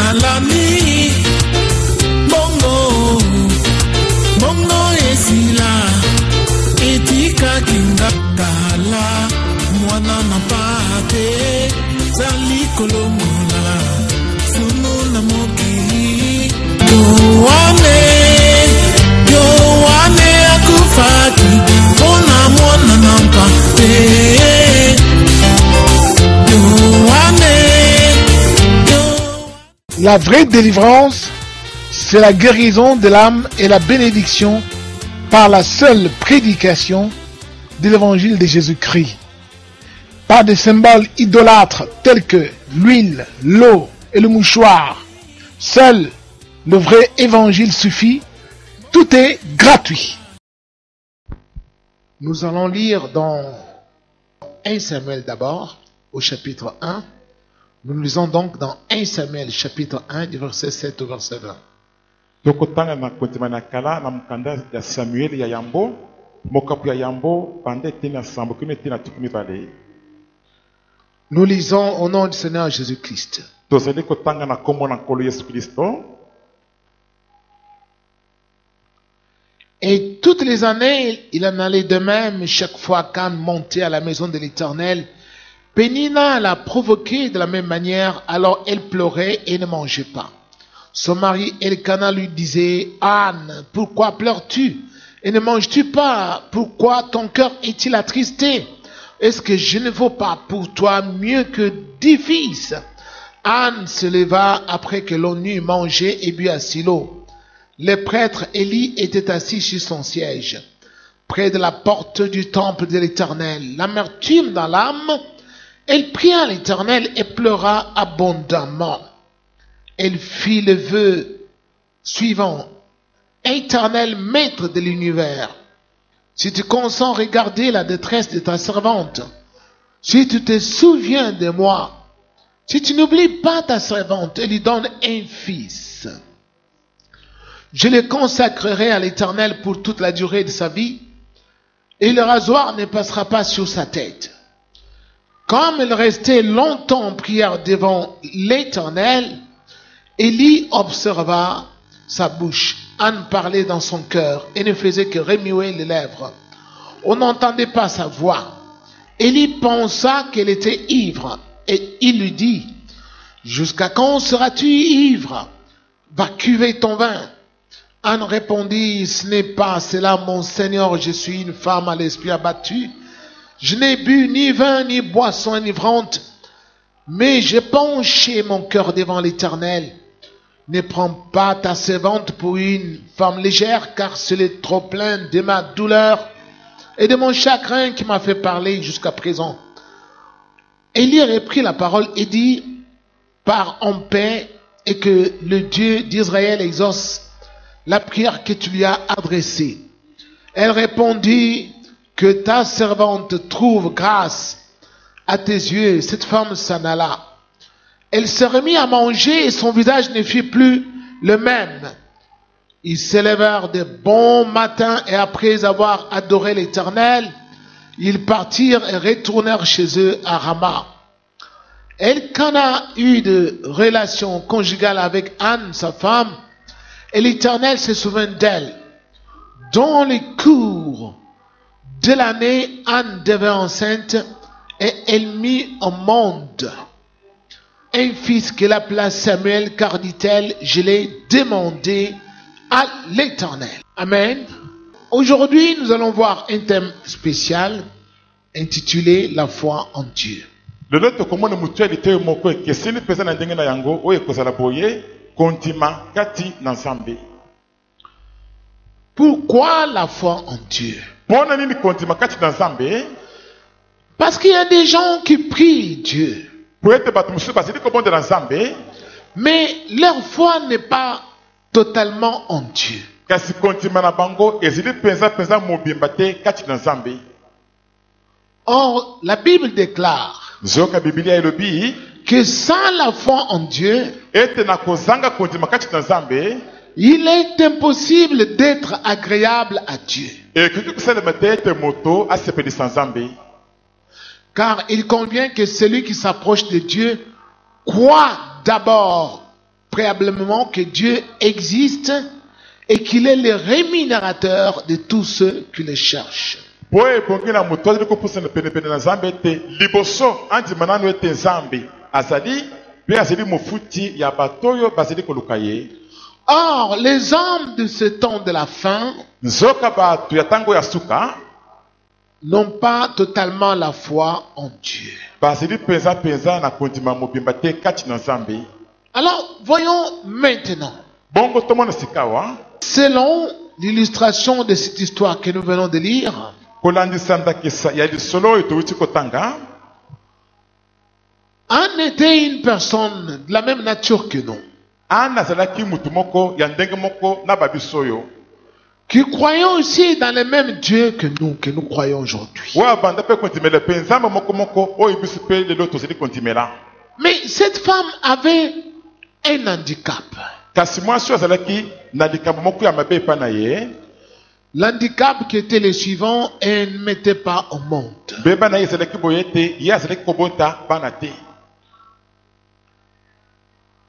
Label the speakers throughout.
Speaker 1: Nalami Bongo Bongo esila Etika kinga Kala Mwana napate Zali kolongola Sunu na mokili Yowane akufaki Mona mwana napate
Speaker 2: La vraie délivrance, c'est la guérison de l'âme et la bénédiction par la seule prédication de l'évangile de Jésus-Christ. Pas de symboles idolâtres tels que l'huile, l'eau et le mouchoir. Seul le vrai évangile suffit. Tout est gratuit. Nous allons lire dans 1 Samuel d'abord, au chapitre 1. Nous lisons donc dans 1 Samuel chapitre 1 du verset 7 au verset 20. Nous lisons au nom du Seigneur Jésus-Christ. Et toutes les années, il en allait de même chaque fois qu'Anne montait à la maison de l'Éternel. Pénina l'a provoquée de la même manière, alors elle pleurait et ne mangeait pas. Son mari Elkana lui disait, Anne, pourquoi pleures-tu et ne manges-tu pas? Pourquoi ton cœur est-il attristé? Est-ce que je ne vaux pas pour toi mieux que 10 fils? Anne se leva après que l'on eut mangé et bu à Silo. Le prêtre Élie était assis sur son siège, près de la porte du temple de l'Éternel. L'amertume dans l'âme, elle pria l'Éternel et pleura abondamment. Elle fit le vœu suivant. Éternel, maître de l'univers, si tu consens regarder la détresse de ta servante, si tu te souviens de moi, si tu n'oublies pas ta servante et lui donnes un fils, je le consacrerai à l'Éternel pour toute la durée de sa vie, et le rasoir ne passera pas sur sa tête. Comme elle restait longtemps en prière devant l'Éternel, Élie observa sa bouche. Anne parlait dans son cœur et ne faisait que remuer les lèvres. On n'entendait pas sa voix. Élie pensa qu'elle était ivre et il lui dit, « Jusqu'à quand seras-tu ivre? Va cuver ton vin. » Anne répondit, « Ce n'est pas cela, mon Seigneur, je suis une femme à l'esprit abattu. Je n'ai bu ni vin ni boisson enivrante, mais j'ai penché mon cœur devant l'Éternel. Ne prends pas ta servante pour une femme légère, car c'est le trop plein de ma douleur et de mon chagrin qui m'a fait parler jusqu'à présent. » Élie reprit la parole et dit, « Pars en paix et que le Dieu d'Israël exauce la prière que tu lui as adressée. » Elle répondit, « Que ta servante trouve grâce à tes yeux. » Cette femme s'en alla. Elle se remit à manger et son visage ne fut plus le même. Ils s'élevèrent de bon matin et après avoir adoré l'Éternel, ils partirent et retournèrent chez eux à Rama. Elkana eut de relations conjugales avec Anne, sa femme, et l'Éternel se souvint d'elle. Dans les cours de l'année, Anne devint enceinte et elle mit au monde un fils qu'elle appela Samuel, car dit-elle, je l'ai demandé à l'Éternel. Amen. Aujourd'hui, nous allons voir un thème spécial intitulé La foi en Dieu. Pourquoi la foi en Dieu? Parce qu'il y a des gens qui prient Dieu, mais leur foi n'est pas totalement en Dieu. Or, la Bible déclare que sans la foi en Dieu, il est impossible d'être agréable à Dieu. Car il convient que celui qui s'approche de Dieu croit d'abord préalablement que Dieu existe et qu'il est le rémunérateur de tous ceux qui le cherchent.
Speaker 3: Boye bongi na mutu azali kopusana penepene na Nzambe ete liboso andima nanu ete Nzambe azali pe azali mofuti ya bato oyo bazali koluka ye.
Speaker 2: Or, les hommes de ce temps de la fin
Speaker 3: Nzoka bato ya tango ya suka
Speaker 2: n'ont pas totalement la foi en Dieu.
Speaker 3: bazali penza na kondima mobimba te kati na Nzambe.
Speaker 2: Alors, voyons maintenant,
Speaker 3: Bongo tomona sikawa
Speaker 2: selon l'illustration de cette histoire que nous venons de lire,
Speaker 3: kolandisa ndakisa ya lisolo oyo towuti kotanga.
Speaker 2: Anne était une personne de la même nature que nous,
Speaker 3: Ana azalaki mutu moko ya ndenge moko na babiso oyo
Speaker 2: qui croyons aussi dans le même Dieu que nous croyons aujourd'hui.
Speaker 3: wa banda pe kontimela pe Nzambe moko oyo biso pe lelo tozali kontimela.
Speaker 2: Mais cette femme avait un handicap.
Speaker 3: Kasi mwasi oyo azalaki na likambo moko ya mabe epai na ye.
Speaker 2: L'handicap qui était le suivant, elle ne mettait pas au monde.
Speaker 3: Beba na ye ezalaki boye te ye azalaki kobota bana te.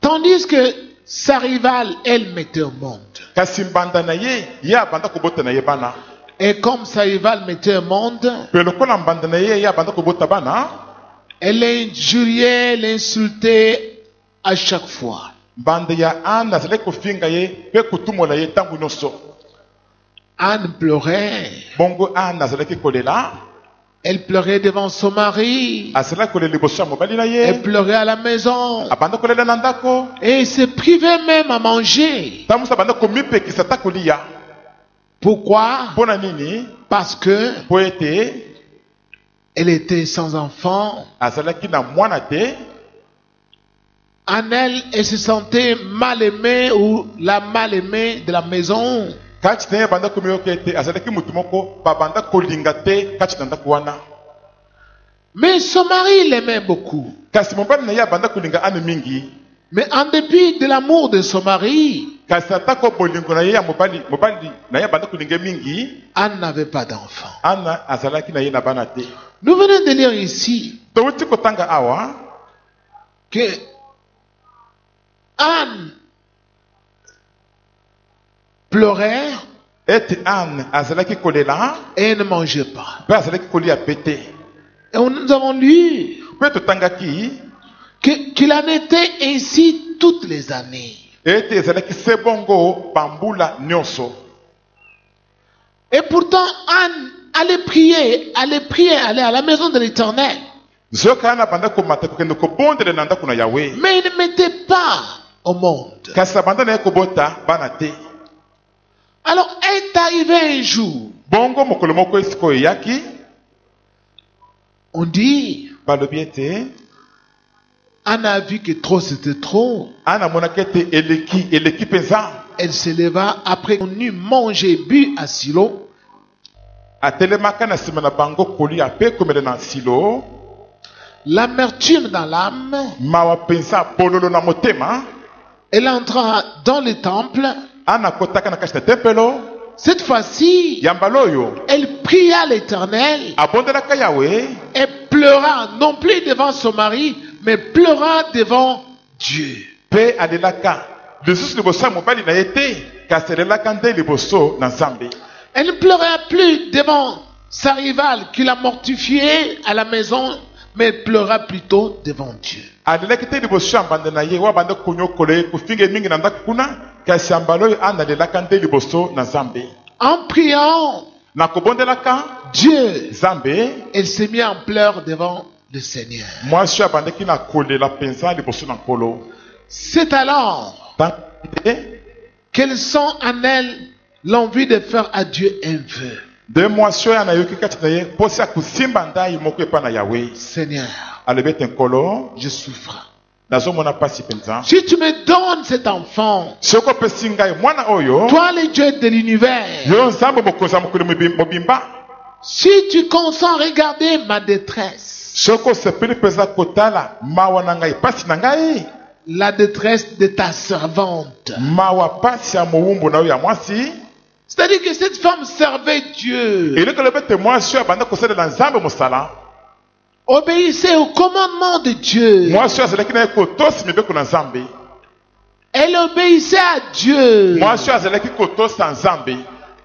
Speaker 2: Tandis que sa rivale, elle mettait au monde.
Speaker 3: Kasi mbanda na ye abanda kobota na ye bana.
Speaker 2: Et comme sa rivale mettait au monde,
Speaker 3: Pe lokola mbanda na ye abanda kobota bana,
Speaker 2: elle l'injuriait, l'insultait à chaque fois.
Speaker 3: mbanda ya Ana azalaki kofinga ye pe kotumola ye ntango nyonso.
Speaker 2: Anne pleurait.
Speaker 3: Bongo Ana azalaki kolela,
Speaker 2: Elle pleurait devant son mari.
Speaker 3: azalaki kolela liboso ya mobali na
Speaker 2: Elle
Speaker 3: ye,
Speaker 2: pleurait à la maison.
Speaker 3: abanda kolela na ndako,
Speaker 2: Et se privait même à manger.
Speaker 3: ntango mosusu abanda komipekisa ta kolia.
Speaker 2: Pourquoi?
Speaker 3: Mpo na nini?
Speaker 2: Parce que
Speaker 3: Po ete
Speaker 2: elle était sans enfant.
Speaker 3: azalaki na mwana te.
Speaker 2: En elle se sentait mal aimée ou la mal aimée de la maison.
Speaker 3: Kati na ye banda komiyoka ete azalaki mutu moko babanda kolinga te kati na ndako wana.
Speaker 2: Mais son mari l'aimait beaucoup.
Speaker 3: Kasi mobali na ye abanda kolinga Ana mingi.
Speaker 2: Mais en dépit de l'amour de son mari,
Speaker 3: Kasi atako bolingo na ye ya mobali na ye abanda kolinga mingi,
Speaker 2: Anne n'avait pas d'enfant.
Speaker 3: Ana azalaki na ye na bana te.
Speaker 2: Nous venons de lire ici
Speaker 3: Towuti kotanga awa
Speaker 2: que Anne pleurait
Speaker 3: ete Ana azalaki kolela
Speaker 2: et ne mangeait pas.
Speaker 3: pe azalaki kolia pete.
Speaker 2: Et nous avons lu
Speaker 3: Pe totangaki
Speaker 2: qu'il en était ainsi toutes les années.
Speaker 3: ete ezalaki se bongo bambula nyonso.
Speaker 2: Et pourtant, Anne allait prier, aller à la maison de l'Éternel.
Speaker 3: Nzoka Ana abanda komata kokende kobondela na ndako na Yawe.
Speaker 2: Mais il ne mettait pas au monde.
Speaker 3: Kasi abanda na ye kobota bana te.
Speaker 2: Alors est arrivé un jour,
Speaker 3: Bongo mokolo moko esiko eyaki,
Speaker 2: on dit,
Speaker 3: balobi ete
Speaker 2: Anne a vu que trop c'était trop.
Speaker 3: Ana amonaki ete eleki penza.
Speaker 2: Elle se leva après qu'on eut mangé, bu à Silo.
Speaker 3: Atelemaka na nsima na bango kolia pe komela na Silo.
Speaker 2: L'amertume dans l'âme,
Speaker 3: Mawa penza bololo na motema.
Speaker 2: elle entra dans le temple.
Speaker 3: Ana kotaka na kati na tempelo.
Speaker 2: Cette fois-ci,
Speaker 3: Yambala oyo
Speaker 2: elle pria l'Éternel
Speaker 3: abondelaka Yawe
Speaker 2: et pleura, non plus devant son mari, mais pleura devant Dieu.
Speaker 3: pe alelaka lisusu liboso ya mobali na ye te, kasi alelaka nde liboso na Nzambe.
Speaker 2: Elle ne pleura plus devant sa rivale qui l'a mortifiée à la maison, mais elle pleura plutôt devant Dieu.
Speaker 3: Alelaki te liboso ya mbanda na ye wa banda konyokola ye kofinga mingi na ndako kuna, kasi yambala oyo Ana alelaka nde liboso na Nzambe.
Speaker 2: En priant
Speaker 3: Na kobondelaka
Speaker 2: Dieu,
Speaker 3: Nzambe,
Speaker 2: elle s'est mise en pleurs devant le Seigneur.
Speaker 3: mwasi oyo abandaki na kolela penza liboso na Nkolo.
Speaker 2: C'est alors qu'elle sent en elle l'envie de faire à Dieu un vœu.
Speaker 3: de mwasi oyo anayoki kati na ye mposi ya kosimba ndai moko epai na Yawe.
Speaker 2: Seigneur,
Speaker 3: Alobi ete Nkolo,
Speaker 2: je souffre.
Speaker 3: nazomona pasi penza.
Speaker 2: Si tu me donnes cet enfant,
Speaker 3: Soki opesi ngai mwana oyo,
Speaker 2: toi le Dieu de l'univers,
Speaker 3: yo Nzambe mokonzi ya mokili mobimba,
Speaker 2: si tu consens regarder ma détresse,
Speaker 3: soki osepeli mpenza kotala mawa na ngai, pasi na ngai,
Speaker 2: la détresse de ta servante.
Speaker 3: mawa pasi ya mowumbu na oyo ya mwasi,
Speaker 2: C'est-à-dire que cette femme servait Dieu,
Speaker 3: eleki olobi ete mwasi oyo abanda kosalela Nzambe mosala,
Speaker 2: obéissait au commandement de Dieu.
Speaker 3: mwasi oyo azalaki na ye kotosi mibeko na Nzambe.
Speaker 2: Et obéissait à Dieu.
Speaker 3: mwasi oyo azalaki kotosa nzambe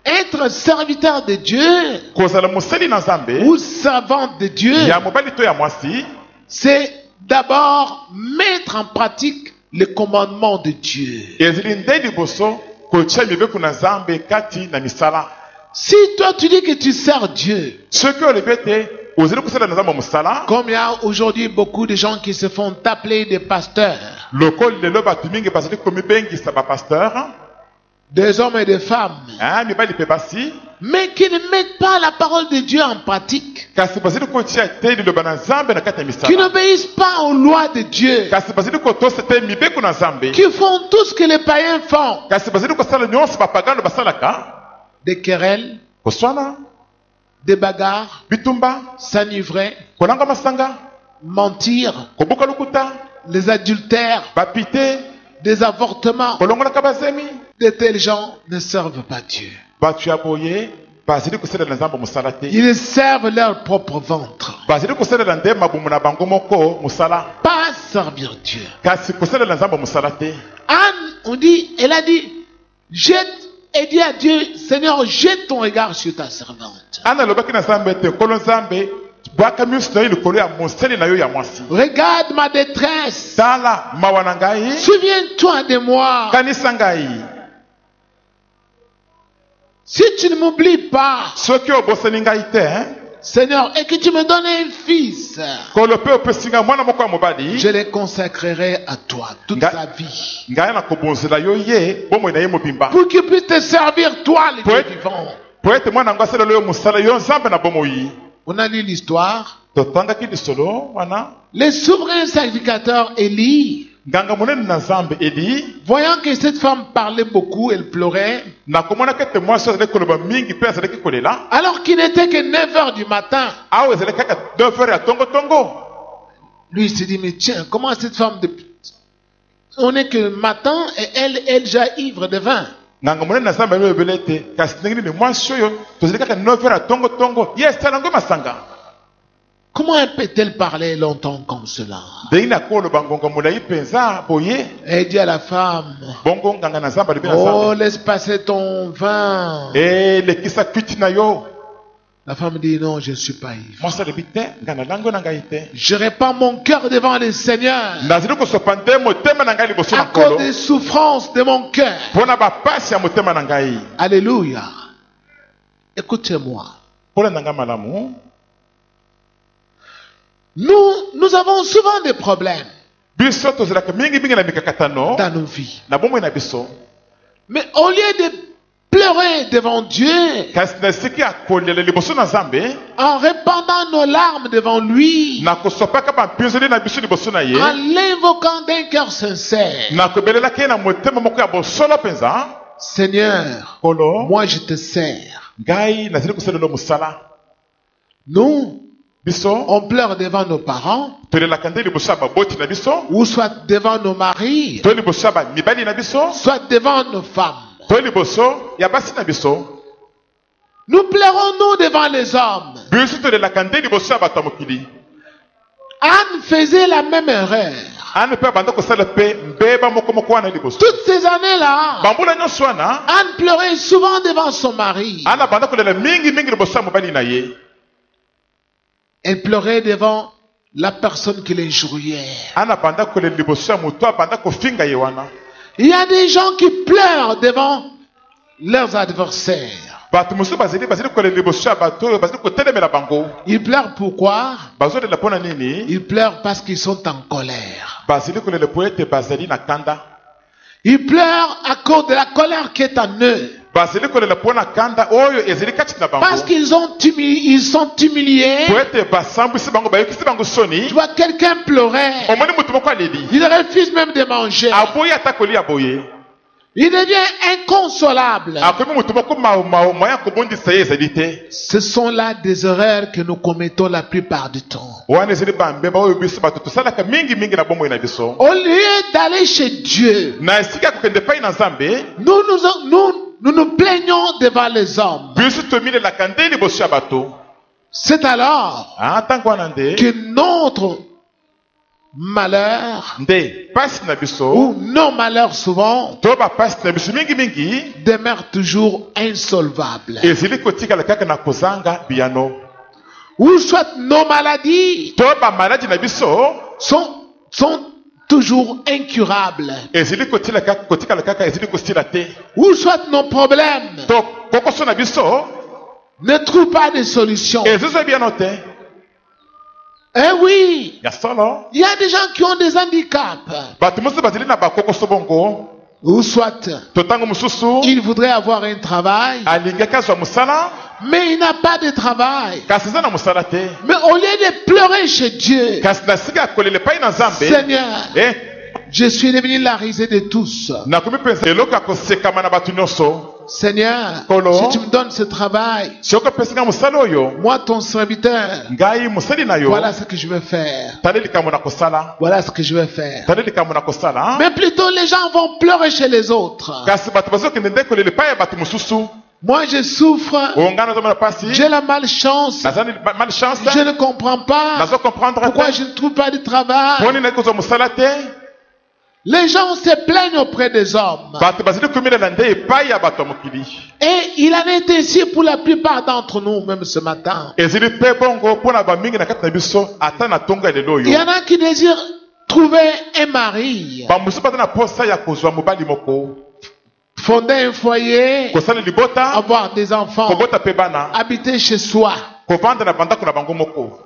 Speaker 2: Être serviteur de Dieu
Speaker 3: kozala mosali na nzambe
Speaker 2: ou servante de Dieu,
Speaker 3: ya mobali to ya mwasi
Speaker 2: c'est d'abord mettre en pratique les commandements de Dieu.
Speaker 3: ezali nde liboso kotia mibeko na nzambe kati na misala
Speaker 2: Si toi tu dis que tu sers Dieu,
Speaker 3: soki olobi ete ozali kosala na nzambe mosala
Speaker 2: comme il y a aujourd'hui beaucoup de gens qui se font appeler des pasteurs,
Speaker 3: lokola lelo bato mingi bazali komibengisa bapasteur
Speaker 2: des hommes et des femmes,
Speaker 3: mibali mpe basi
Speaker 2: mais qui ne mettent pas la parole de Dieu en pratique,
Speaker 3: kasi bazali kotia te liloba na nzambe na kati ya
Speaker 2: qui
Speaker 3: misala
Speaker 2: n'obéissent pas aux lois de Dieu,
Speaker 3: kasi bazali kotosa te mibeko na nzambe
Speaker 2: qui font tout ce que les païens font,
Speaker 3: kasi bazali kosala nyonso bapagano basalaka
Speaker 2: des querelles,
Speaker 3: koswana
Speaker 2: des bagarres,
Speaker 3: bitumba
Speaker 2: s'enivrer,
Speaker 3: kolanga masanga
Speaker 2: mentir,
Speaker 3: kobuka lokuta
Speaker 2: les adultères,
Speaker 3: bapite
Speaker 2: des avortements.
Speaker 3: kolongolaka bazemi
Speaker 2: De tels gens ne servent pas Dieu.
Speaker 3: bato ya boye bazali kosalela nzambe mosala te
Speaker 2: Ils servent leur propre ventre,
Speaker 3: bazali kosalela nde mabumu na bango moko mosala
Speaker 2: pas servir Dieu.
Speaker 3: kasi kosalela nzambe mosala te
Speaker 2: Anne, elle a dit, jette et dit à Dieu, Seigneur, jette ton regard sur ta servante.
Speaker 3: ana alobaki na nzambe ete nkolo nzambe bwaka miso na yo likolo ya mosali na yo ya mwasi
Speaker 2: Regarde ma détresse.
Speaker 3: tala mawa na ngai
Speaker 2: Souviens-toi de moi.
Speaker 3: kanisa ngai
Speaker 2: Si tu ne m'oublies pas,
Speaker 3: soki obosani ngai te
Speaker 2: Seigneur, et que tu me donnes un fils,
Speaker 3: kolo mpe opesi ngai mwana moko ya mobali
Speaker 2: je le consacrerai à toi toute sa vie.
Speaker 3: ngai nakobonzela yo ye bomoi na ye mobimba
Speaker 2: Pour qu'il puisse te servir, toi, le Dieu
Speaker 3: Poète.
Speaker 2: vivant.
Speaker 3: po ete mwana yango asalela yo mosala yo nzambe na bomoi
Speaker 2: On a lu l'histoire.
Speaker 3: totangaki lisolo wana
Speaker 2: Le souverain sacrificateur Élie,
Speaker 3: nganga monene na nzambe eli
Speaker 2: voyant que cette femme parlait beaucoup, elle pleurait,
Speaker 3: nakomonaki ete mwasi oyo azalaki koloba mingi mpe azalaki kolela
Speaker 2: alors qu'il n'était que 9 heures du matin.
Speaker 3: awa ezalaki kaka 9 heures ya tongotongo
Speaker 2: Lui, il s'est dit, mais tiens, comment cette femme, on n'est que le matin et elle déjà ivre de vin.
Speaker 3: nganga monene na nzambe alobeli ete kasi ndenge nini mwasi oyo tozali kaka 9 heures ya tongotongo ye esala yango masanga
Speaker 2: Comment peut-elle parler longtemps comme cela?
Speaker 3: ndenge nini akoloba ngonga molai mpenza boye
Speaker 2: Elle dit à la femme,
Speaker 3: bongo nganga na nzambe alobi na
Speaker 2: oh,
Speaker 3: nzambe
Speaker 2: laisse passer ton vin.
Speaker 3: elekisa kwiti na yo
Speaker 2: La femme dit, non, je ne suis pas ivre.
Speaker 3: mwasi alobi te ngai nalango na ngai te
Speaker 2: Je répands mon cœur devant le Seigneur
Speaker 3: nazali kosopa nde motema na ngai liboso na
Speaker 2: à cause
Speaker 3: nkolo
Speaker 2: des souffrances de mon cœur.
Speaker 3: mpona bapasi ya motema na ngai
Speaker 2: Alléluia. Écoutez-moi.
Speaker 3: mpona na ngai malamu
Speaker 2: Nous avons souvent des problèmes
Speaker 3: biso tozalaka mingimingi na mikakatano
Speaker 2: dans nos vies.
Speaker 3: na bomoi na biso
Speaker 2: Mais au lieu de pleurer devant Dieu,
Speaker 3: kasi na esika ya kolela liboso na nzambe
Speaker 2: en répandant nos larmes devant lui,
Speaker 3: na kosopaka bampinzoli na biso liboso na ye
Speaker 2: en l'invoquant d'un cœur sincère,
Speaker 3: na kobelelaki ye na motema moko ya bosolo mpenza
Speaker 2: Seigneur,
Speaker 3: kolo
Speaker 2: moi je te sers.
Speaker 3: ngai nazali kosalela mosala
Speaker 2: Nous,
Speaker 3: biso
Speaker 2: on pleure devant nos parents,
Speaker 3: tolelaka nde liboso ya baboti na biso
Speaker 2: ou soit devant nos maris,
Speaker 3: to liboso ya bamibali na biso
Speaker 2: soit devant nos femmes.
Speaker 3: to liboso ya basi na biso
Speaker 2: Nous pleurons nous devant les hommes.
Speaker 3: biso tolelaka nde liboso ya bato ya mokili
Speaker 2: Anne faisait la même erreur.
Speaker 3: ana mpe abanda kosala mpe mbeba moko moko wana liboso
Speaker 2: Toutes ces années-là,
Speaker 3: bambula nyonso wana
Speaker 2: Anne pleurait souvent devant son mari.
Speaker 3: ana abanda kolela mingimingi liboso ya mobali na ye
Speaker 2: Elle pleurait devant la personne qui l'injuriait.
Speaker 3: ana abanda kolela liboso ya moto abanda kofinga ye wana
Speaker 2: Il y a des gens qui pleurent devant leurs adversaires.
Speaker 3: bato mosusu bazali kolela liboso ya bato oyo bazali kotelemela bango
Speaker 2: Ils pleurent pourquoi?
Speaker 3: bazolela mpo na nini
Speaker 2: Ils pleurent parce qu'ils sont en colère.
Speaker 3: bazali kolela po ete bazali na kanda
Speaker 2: Ils pleurent à cause de la colère qui est en eux.
Speaker 3: bazali kolela mpo na kanda oyo ezali kati na bango
Speaker 2: Parce qu'ils sont humiliés.
Speaker 3: po ete basambwisi bango bayokisi bango soni
Speaker 2: Tu vois quelqu'un pleurer.
Speaker 3: omoni motu moko aleli
Speaker 2: Il refuse même de manger.
Speaker 3: aboyi ata kolia boye
Speaker 2: Il devient inconsolable.
Speaker 3: akomi motu moko moya kobondisa ye ezali te
Speaker 2: Ce sont là des erreurs que nous commettons la plupart du temps.
Speaker 3: wana ezali bambeba oyo biso bato tosalaka mingimingi na bomoi na biso
Speaker 2: Au lieu d'aller chez Dieu,
Speaker 3: na esika ya kokende epai na nzambe
Speaker 2: nous nous plaignons devant les hommes.
Speaker 3: biso tomilelaka nde liboso ya bato
Speaker 2: C'est alors
Speaker 3: ntango wana nde
Speaker 2: que notre malheur
Speaker 3: nde pasi na biso
Speaker 2: ou nos malheurs souvent
Speaker 3: to bapasi na biso mingi
Speaker 2: demeurent toujours insolvables.
Speaker 3: ezili kotikala kaka na kozanga biyano
Speaker 2: Ou soit nos maladies
Speaker 3: to bamaladi na biso
Speaker 2: sont toujours incurables.
Speaker 3: ezili kotikala kaka ezili kosila te
Speaker 2: Ou soit nos problèmes
Speaker 3: to kokoso na biso
Speaker 2: ne trouvent pas de solution.
Speaker 3: ezizo biyano te
Speaker 2: Eh oui,
Speaker 3: ya solo
Speaker 2: il y a des gens qui ont des handicaps.
Speaker 3: bato mosusu bazali na bakokoso bongo
Speaker 2: Ou soit
Speaker 3: to ntango mosusu
Speaker 2: il voudrait avoir un travail,
Speaker 3: alingaki azwa mosala
Speaker 2: mais il n'a pas de travail.
Speaker 3: kasi eza na mosala te
Speaker 2: Mais au lieu de pleurer chez Dieu,
Speaker 3: kasi na sika ya kolele epai na nzambe
Speaker 2: Seigneur, je suis devenu la risée de tous.
Speaker 3: nakomi mpenza eloko ya kosekama na bato nyonso
Speaker 2: Seigneur,
Speaker 3: Kolo.
Speaker 2: si tu me donnes ce travail,
Speaker 3: soki opesinga mosala oyo
Speaker 2: moi ton serviteur,
Speaker 3: ngai mosali na yo
Speaker 2: voilà ce que je vais faire.
Speaker 3: tali likambo na kosala
Speaker 2: Voilà ce que je vais faire.
Speaker 3: tali likambo na kosala
Speaker 2: Mais plutôt les gens vont pleurer chez les autres.
Speaker 3: kasi bato bazokende nde kolele epai ya bato mosusu
Speaker 2: Moi je souffre,
Speaker 3: ongana nazomona pasi
Speaker 2: j'ai la malchance,
Speaker 3: naza malchance
Speaker 2: je ne comprends pas
Speaker 3: nazo comprendre
Speaker 2: pourquoi
Speaker 3: te
Speaker 2: je ne trouve pas de travail.
Speaker 3: mponi nayi kozwa mosala te
Speaker 2: Les gens se plaignent auprès des hommes.
Speaker 3: bato bazali komilela nde epai ya bato ya mokili
Speaker 2: Et il en est ainsi pour la plupart d'entre nous, même ce matin.
Speaker 3: ezili mpe bongo mpona bamingi na kati na biso ata na ntongo ya lelo
Speaker 2: Il y
Speaker 3: oyo
Speaker 2: en a qui désirent trouver un mari,
Speaker 3: bamosusu baza na posa ya kozwa mobali moko
Speaker 2: fonder un foyer,
Speaker 3: kosala libota
Speaker 2: avoir des enfants,
Speaker 3: kobota mpe bana
Speaker 2: habiter chez soi.
Speaker 3: kovanda na bandako na bango moko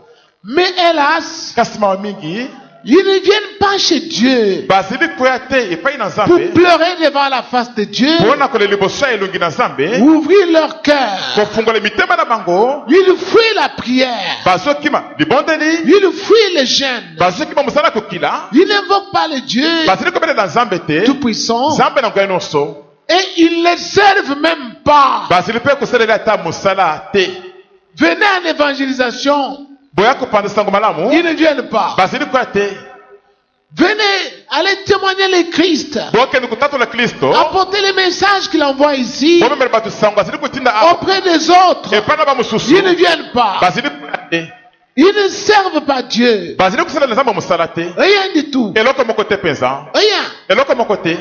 Speaker 2: Mais hélas,
Speaker 3: kasi mawa mingi
Speaker 2: ils ne viennent pas chez Dieu
Speaker 3: bazali koya te epai na
Speaker 2: pour
Speaker 3: nzambe
Speaker 2: pleurer devant la face de Dieu,
Speaker 3: mpona kolela liboso ya elongi na nzambe
Speaker 2: ouvrir leur cœur.
Speaker 3: kofungola mitema na bango
Speaker 2: Ils fuient la prière,
Speaker 3: bazokima libondeli
Speaker 2: ils fuient le jeûne,
Speaker 3: bazokima mosala kokila
Speaker 2: ils n'invoquent pas le Dieu
Speaker 3: bazali kobelela nzambe te
Speaker 2: Tout-Puissant
Speaker 3: nzambe na ngai nyonso
Speaker 2: et ils ne le servent même pas.
Speaker 3: bazali mpe kosalela ata mosala te
Speaker 2: Venez en évangélisation,
Speaker 3: boya kopanda sango malamu
Speaker 2: ils ne viennent pas.
Speaker 3: bazali koya te
Speaker 2: Venez, allez témoigner le Christ.
Speaker 3: bokende kotatola kristo
Speaker 2: Apportez les messages qu'il envoie ici
Speaker 3: bomemela bato sango azali kotinda awa
Speaker 2: auprès des autres.
Speaker 3: epai na bamosusu
Speaker 2: Ils ne viennent pas.
Speaker 3: bazali koya te
Speaker 2: Ils ne servent pas Dieu.
Speaker 3: bazali kosalela nzambe mosala te
Speaker 2: Rien du tout.
Speaker 3: eloko moko te mpenza
Speaker 2: Rien.
Speaker 3: eloko moko te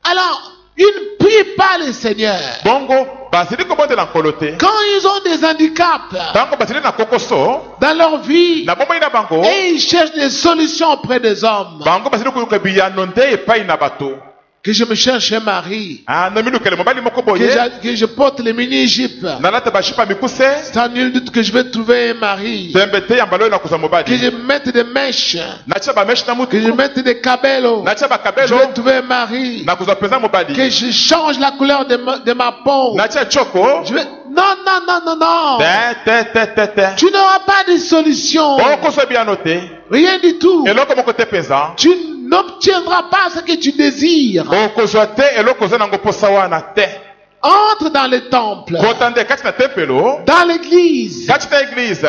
Speaker 2: Alors, ils ne prient pas le Seigneur.
Speaker 3: bongo bazali kobondela nkolo te
Speaker 2: Quand ils ont des handicaps
Speaker 3: ntango bazali na kokoso
Speaker 2: dans leur vie
Speaker 3: na bomoi na bango
Speaker 2: et ils cherchent des solutions auprès des hommes,
Speaker 3: bango bazali koyoka biyano nde epai na bato
Speaker 2: que je me cherche un mari,
Speaker 3: naminukele mobali moko
Speaker 2: que
Speaker 3: boye
Speaker 2: que je porte les mini-jupes.
Speaker 3: nalata bashipa mikuse
Speaker 2: Sans nul doute que je vais trouver un mari,
Speaker 3: tembe te yambala oyo nakozwa
Speaker 2: que
Speaker 3: mobali
Speaker 2: je mette des mèches,
Speaker 3: natia bameshi na
Speaker 2: que je
Speaker 3: mutu
Speaker 2: mette des cabellos.
Speaker 3: natia
Speaker 2: Je
Speaker 3: bakabelo
Speaker 2: vais trouver un mari,
Speaker 3: nakozwa mpenza
Speaker 2: que
Speaker 3: mobali
Speaker 2: je change la couleur de ma peau.
Speaker 3: natia choko
Speaker 2: Je vais... Non, non, non, non, non.
Speaker 3: te
Speaker 2: Tu n'auras pas de solution.
Speaker 3: okozwa biyano te
Speaker 2: Rien du tout.
Speaker 3: eloko moko te mpenza
Speaker 2: Tu n'obtiendras pas ce que tu désires.
Speaker 3: okozwa te eloko oza nango mposa wana te
Speaker 2: Entre dans le temple,
Speaker 3: kota nde kati na tempelo
Speaker 2: dans l'église.
Speaker 3: kati na eglize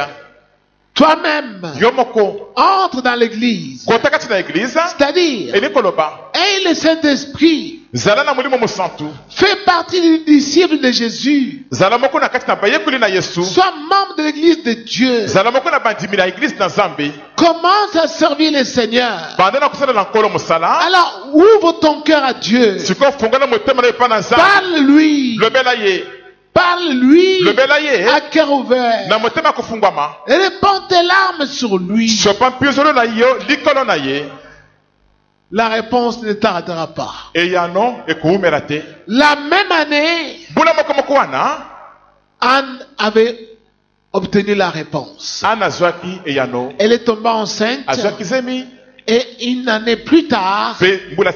Speaker 2: Toi-même,
Speaker 3: yo moko
Speaker 2: entre dans l'église.
Speaker 3: kota kati na eglize
Speaker 2: C'est-à-dire,
Speaker 3: eli koloba
Speaker 2: et le Saint-Esprit
Speaker 3: zala na molimo mosantu
Speaker 2: fait partie du disciple de Jésus.
Speaker 3: zala moko na kati na bayekoli na yesu
Speaker 2: Sois membre de l'église de Dieu.
Speaker 3: zala moko na bandimi na eglize na nzambe
Speaker 2: Commence à servir le Seigneur.
Speaker 3: banda na kosalela nkolo mosala
Speaker 2: Alors, ouvre ton cœur à Dieu.
Speaker 3: sikoyo fungola motema na epai na nzambe
Speaker 2: Parle-lui.
Speaker 3: lobela ye
Speaker 2: Parle-lui
Speaker 3: lobela ye
Speaker 2: à cœur ouvert.
Speaker 3: na motema akofungwama
Speaker 2: Répands tes larmes sur lui.
Speaker 3: sopa mpinzolo na yo likolo na ye
Speaker 2: La réponse ne tardera pas.
Speaker 3: eyano ekoumela te
Speaker 2: La même année,
Speaker 3: mbula moko moko wana
Speaker 2: Anne avait obtenu la réponse.
Speaker 3: ana azwaki eyano
Speaker 2: Elle est tombée enceinte
Speaker 3: azwaki zemi
Speaker 2: et une année plus tard,
Speaker 3: mpe mbula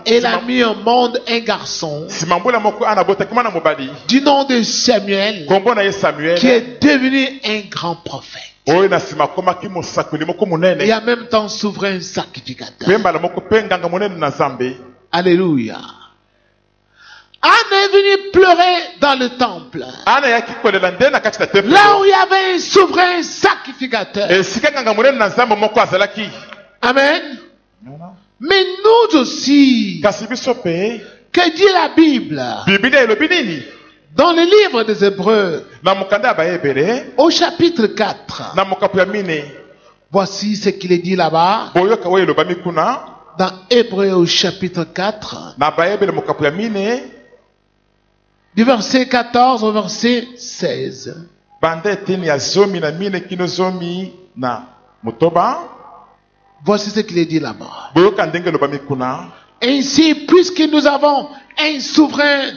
Speaker 2: elle a mis au monde un garçon
Speaker 3: nsima mbula moko ana abotaki mwana mobali
Speaker 2: du nom de Samuel
Speaker 3: kombo na ye
Speaker 2: qui
Speaker 3: samuel
Speaker 2: est devenu un grand prophète
Speaker 3: oyo na nsima akomaki mosakoli moko
Speaker 2: et
Speaker 3: monene
Speaker 2: en même temps souverain sacrificateur.
Speaker 3: mpe mbala moko mpe nganga monene na nzambe
Speaker 2: Alléluia. Anne est venue pleurer dans le temple,
Speaker 3: ana yaki kolela nde na kati na tempelo
Speaker 2: là où il y avait un souverain sacrificateur.
Speaker 3: esika nganga monene na nzambe moko azalaki
Speaker 2: Amen. Mais nous aussi,
Speaker 3: kasi biso mpe
Speaker 2: que dit la Bible
Speaker 3: biblia elobi nini
Speaker 2: dans le livre des Hébreux,
Speaker 3: na mokanda ya bayebele
Speaker 2: au chapitre 4,
Speaker 3: na mokapo ya mine
Speaker 2: Voici ce qu'il est dit là-bas
Speaker 3: boyoka oyo elobami kuna
Speaker 2: dans Hébreux au chapitre 4,
Speaker 3: na bayebele mokapo ya mine
Speaker 2: du verset 14 au verset 16.
Speaker 3: banda eteni ya zomi na mine kino zomi na motoba.
Speaker 2: Voici ce qu'il est dit là-bas.
Speaker 3: Boyoka ndenge elobami kuna.
Speaker 2: Ainsi, puisque nous avons un souverain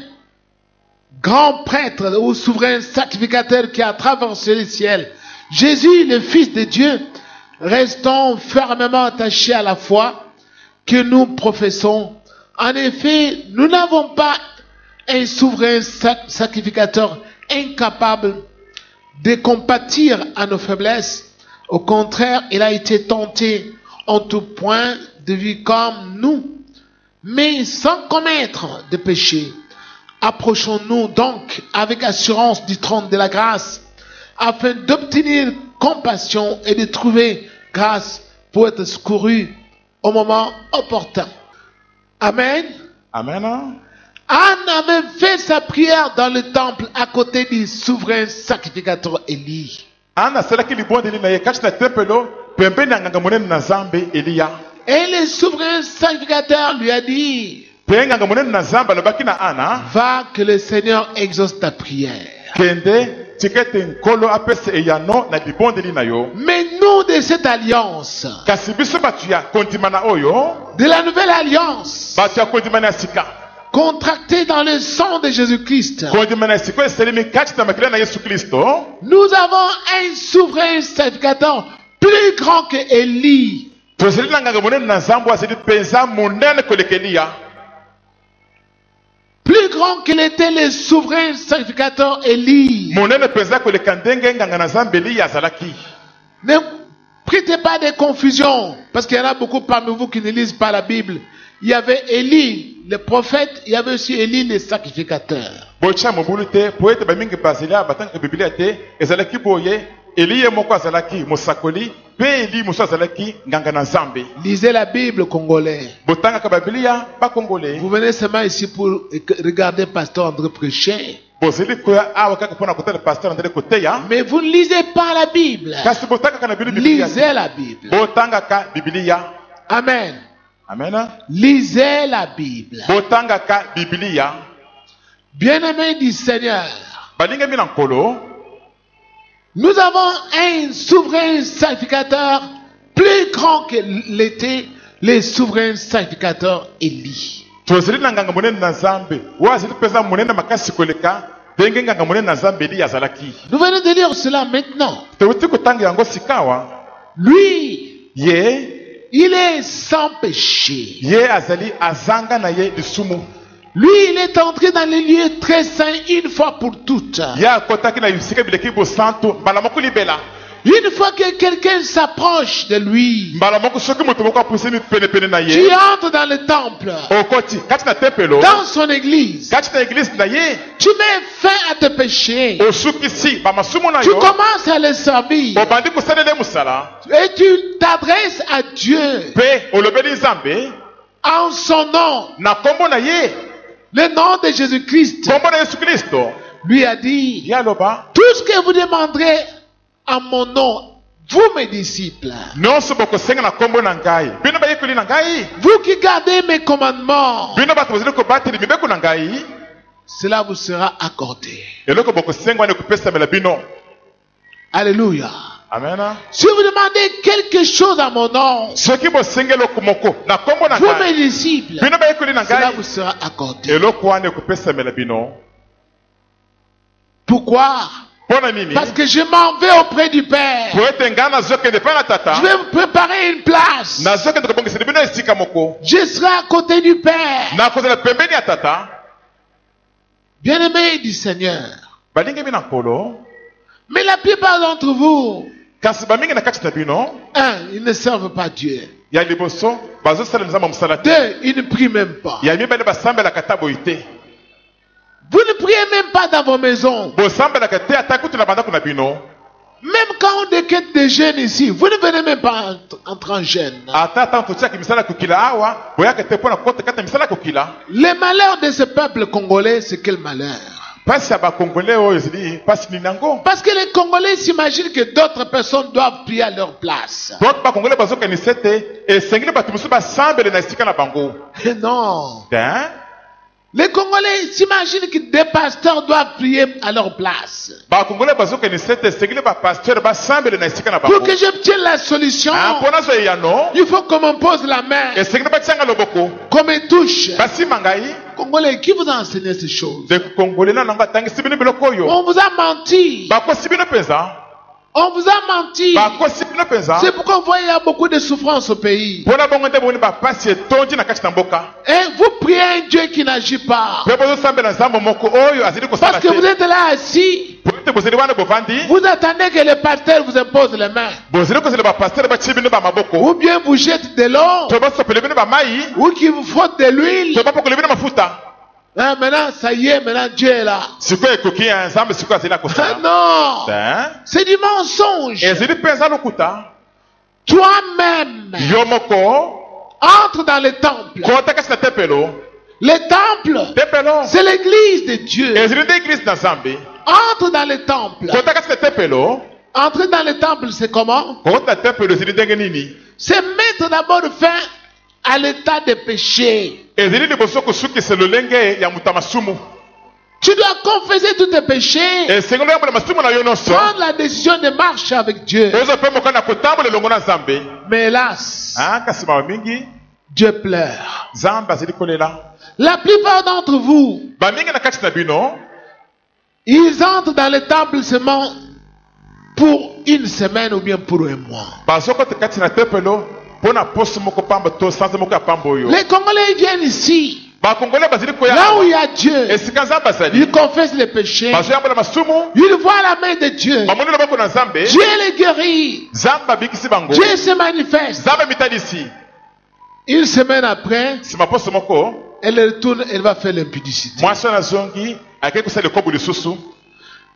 Speaker 2: grand prêtre ou souverain sacrificateur qui a traversé le ciel, Jésus, le Fils de Dieu, restons fermement attachés à la foi que nous professons. En effet, nous n'avons pas un souverain sacrificateur incapable de compatir à nos faiblesses. Au contraire, il a été tenté en tout point de vie comme nous, mais sans commettre de péché. Approchons-nous donc avec assurance du trône de la grâce, afin d'obtenir compassion et de trouver grâce pour être secouru au moment opportun. Amen.
Speaker 3: Amen.
Speaker 2: Anne avait fait sa prière dans le temple à côté du souverain sacrificateur Élie.
Speaker 3: Ana asalaki libondeli na ye kati na tempelo pembeni ya nganga monene na Nzambe Eliya.
Speaker 2: Et le souverain sacrificateur lui a dit,
Speaker 3: Pe nganga monene na Nzambe alobaki na Ana,
Speaker 2: va que le Seigneur exauce ta prière.
Speaker 3: kende tikete nkolo apesa eyano na libondeli na yo.
Speaker 2: Mais nous de cette alliance,
Speaker 3: Kasi biso batu ya kondima na oyo,
Speaker 2: de la nouvelle alliance,
Speaker 3: batu ya kondima na sika.
Speaker 2: contractée dans le sang de Jésus-Christ,
Speaker 3: Kondima na sika eselemi kati na makila na Yesu Kristo.
Speaker 2: nous avons un souverain sacrificateur plus grand que Élie.
Speaker 3: Tozeli na nganga monene na Nzambe azeli penza monene koleka Eliya.
Speaker 2: Plus grand qu'il était le souverain sacrificateur Élie.
Speaker 3: Monene penza koleka ndenge nganga na Nzambe Eliya azalaki.
Speaker 2: Ne prêtez pas de confusion, parce qu'il y en a beaucoup parmi vous qui ne lisent pas la Bible. Il y avait Élie, le prophète, il y avait aussi Élie, le sacrificateur.
Speaker 3: Bocha mobulu te po ete bamingi bazelia batanga Biblia te ezalaki boye Eliya moko azalaki mosakoli pe Eli moso azalaki nganga na Nzambe.
Speaker 2: Lisez la Bible congolais.
Speaker 3: Botanga ka Biblia ba congolais.
Speaker 2: Vous venez seulement ici pour regarder Pasteur André prêcher.
Speaker 3: Bozeli koya awa kaka pona kotala pasteur André koteya.
Speaker 2: Mais vous ne lisez pas la Bible.
Speaker 3: Kasi botanga ka na Biblia.
Speaker 2: Lisez la Bible.
Speaker 3: Botanga ka Biblia.
Speaker 2: Amen.
Speaker 3: Amen.
Speaker 2: Lisez la Bible.
Speaker 3: Botanga ka Biblia.
Speaker 2: Bien-aimés du Seigneur,
Speaker 3: Balinga mina nkolo.
Speaker 2: nous avons un souverain sacrificateur plus grand que l'était le souverain sacrificateur Élie.
Speaker 3: Tozeli na nganga monene na Nzambe. Wazeli pesa monene makasi koleka. Ndenge nganga monene na Nzambe Eliya azalaki.
Speaker 2: Nous venons de lire cela maintenant.
Speaker 3: Tewuti kotanga yango sikawa.
Speaker 2: Lui,
Speaker 3: Ye
Speaker 2: il est sans péché.
Speaker 3: ye azali azanga na ye lisumu.
Speaker 2: Lui, il est entré dans les lieux très saints une fois pour toutes.
Speaker 3: Ye akotaki na bisika bileki bosantu mbala moko libela.
Speaker 2: Une fois que quelqu'un s'approche de lui,
Speaker 3: Mbala moko soki moto moko apusini pene na
Speaker 2: tu
Speaker 3: ye.
Speaker 2: entres dans le temple,
Speaker 3: Okoti kati na tempelo.
Speaker 2: dans son église,
Speaker 3: Kati na église na ye.
Speaker 2: tu mets fin à tes péchés,
Speaker 3: Osukisi bamasumu na
Speaker 2: tu
Speaker 3: yo.
Speaker 2: commences à le servir
Speaker 3: Obandi kosalele musala.
Speaker 2: et tu t'adresses à Dieu
Speaker 3: Pe olobeli Nzambe
Speaker 2: en son nom.
Speaker 3: na kombo na ye.
Speaker 2: Le nom de Jésus-Christ
Speaker 3: Kombo na Yesu Kristo.
Speaker 2: lui a dit,
Speaker 3: Ye aloba.
Speaker 2: tout ce que vous demanderez à mon nom, vous mes disciples,
Speaker 3: Nyonso bokosenga na kombo na ngai. Bino bayekoli na ngai.
Speaker 2: vous qui gardez mes commandements,
Speaker 3: Bino bato bozeli kobateli mibeko na ngai.
Speaker 2: cela vous sera accordé.
Speaker 3: Eloko bokosenga wana kopesamela bino.
Speaker 2: Alléluia.
Speaker 3: Amen.
Speaker 2: Si vous demandez quelque chose à mon nom,
Speaker 3: Soki bosengeli okomoko na kombo na
Speaker 2: vous mes
Speaker 3: ngai.
Speaker 2: disciples,
Speaker 3: Bino bayekoli na
Speaker 2: cela
Speaker 3: ngai.
Speaker 2: vous sera accordé.
Speaker 3: Eloko wana kopesamela bino.
Speaker 2: Pourquoi?
Speaker 3: Pona nini?
Speaker 2: Parce que je m'en vais auprès du Père.
Speaker 3: Po ete nga nazokende mpe na tata.
Speaker 2: Je vais vous préparer une place.
Speaker 3: Nazokende kobongisela bino esika moko.
Speaker 2: Je serai à côté du Père.
Speaker 3: Nakozala pembeni ya tata.
Speaker 2: Bien-aimés du Seigneur.
Speaker 3: Balingi bino nkolo.
Speaker 2: Mais la plupart d'entre vous,
Speaker 3: Kasi bamingi na kati na bino.
Speaker 2: ils ne servent pas Dieu.
Speaker 3: Ya liboso bazosala Nzambe mosala te.
Speaker 2: Ils ne prient même pas.
Speaker 3: Ya mibale basambelaka ata boye te.
Speaker 2: Vous ne priez même pas dans vos maisons.
Speaker 3: Bosambelaka te ata kutu na bandako na bino.
Speaker 2: Même quand on déquête des jeunes ici, vous ne venez même pas entrer en jeûne.
Speaker 3: Ata tanto tiaki misala kokila awa boyaka te mpona kota kata misala kokila.
Speaker 2: Le malheur de ce peuple congolais, c'est quel malheur?
Speaker 3: pasi ya bakongolais oyo ezali pasi nini yango?
Speaker 2: Parce que les Congolais s'imaginent que d'autres personnes doivent prier à leur place.
Speaker 3: donc bakongolais bazokanisa ete esengeli bato mosusu basambele na esika na bango.
Speaker 2: Non.
Speaker 3: Hein?
Speaker 2: Les Congolais s'imaginent que des pasteurs doivent prier à leur place.
Speaker 3: bakongolais bazokanisa ete esengeli bapasteur basambele na esika na bango.
Speaker 2: Pour que j'obtienne la solution,
Speaker 3: mpona zo eyano
Speaker 2: il faut qu'on me pose la main,
Speaker 3: esengeli batianga loboko
Speaker 2: qu'on me touche.
Speaker 3: basimba ngai.
Speaker 2: Congolais, qui vous a enseigné ces choses?
Speaker 3: de kongolais na nango atangisi bino biloko oyo.
Speaker 2: On vous a menti.
Speaker 3: bakosi bino mpenza.
Speaker 2: On vous a menti.
Speaker 3: bakosi bino mpenza.
Speaker 2: C'est pourquoi vous voyez il y a beaucoup de souffrance au pays.
Speaker 3: mpona bongo nde boni bapasi etondi na kati na mboka.
Speaker 2: Et vous priez un Dieu qui n'agit pas.
Speaker 3: mpe bozosambela nzambe moko oyo azali kosala
Speaker 2: Parce que vous
Speaker 3: te.
Speaker 2: êtes là assis.
Speaker 3: po ete bozali wana bovandi.
Speaker 2: Vous attendez que le pasteur vous impose les mains.
Speaker 3: bozali kozela bapasteur batie bino bamaboko.
Speaker 2: Ou bien vous jette de l'eau.
Speaker 3: to basopele bino bamai.
Speaker 2: Ou qu'il vous frotte de l'huile.
Speaker 3: to bapokole bino mafuta.
Speaker 2: Hein, maintenant, ça y est, maintenant Dieu est là.
Speaker 3: sikoyo ekoki ya nzambe sikoyo azali
Speaker 2: Ah,
Speaker 3: akosala.
Speaker 2: non.
Speaker 3: Hein?
Speaker 2: C'est du mensonge.
Speaker 3: ezali mpenza lokuta.
Speaker 2: Toi-même,
Speaker 3: yo moko
Speaker 2: entre dans le temple.
Speaker 3: kota kasi na tempelo.
Speaker 2: Le temple,
Speaker 3: tempelo
Speaker 2: c'est l'église de Dieu.
Speaker 3: ezali nde eglise na nzambe.
Speaker 2: Entre dans le temple.
Speaker 3: kota kasi na tempelo.
Speaker 2: Entrer dans le temple, c'est comment?
Speaker 3: kota na tempelo ezali ndenge nini?
Speaker 2: C'est mettre d'abord fin à l'état de péché.
Speaker 3: ezali liboso kosukisa lolenge ya moto ya masumu.
Speaker 2: Tu dois confesser tous tes péchés.
Speaker 3: esengeli oyambola masumu na yo nyonso.
Speaker 2: Prendre la décision de marcher avec Dieu.
Speaker 3: ozo mpe moka na kotambola elongo na nzambe.
Speaker 2: Mais hélas,
Speaker 3: kasi mawa mingi
Speaker 2: Dieu pleure.
Speaker 3: nzambe azali kolela.
Speaker 2: La plupart d'entre vous,
Speaker 3: bamingi na kati na bino
Speaker 2: ils entrent dans le temple seulement pour une semaine ou bien pour un mois.
Speaker 3: bazokota kati na tempelo mpo na poso moko pamba to sanza moko ya pamba oyo.
Speaker 2: Les Congolais ils viennent ici,
Speaker 3: bakongolais bazali koya
Speaker 2: là où il y
Speaker 3: awa.
Speaker 2: a Dieu.
Speaker 3: esika nzambe azali
Speaker 2: Ils confessent les péchés.
Speaker 3: bazoyambola masumu.
Speaker 2: Ils voient la main de Dieu.
Speaker 3: bamoni loboko na nzambe.
Speaker 2: Dieu les guérit.
Speaker 3: nzambe abikisi bango.
Speaker 2: Dieu se manifeste.
Speaker 3: nzambe mitalisi.
Speaker 2: Une semaine après,
Speaker 3: nsima poso moko
Speaker 2: elle retourne, elle va faire l'impudicité.
Speaker 3: mwasi wana azongi akei kosala ekobo lisusu.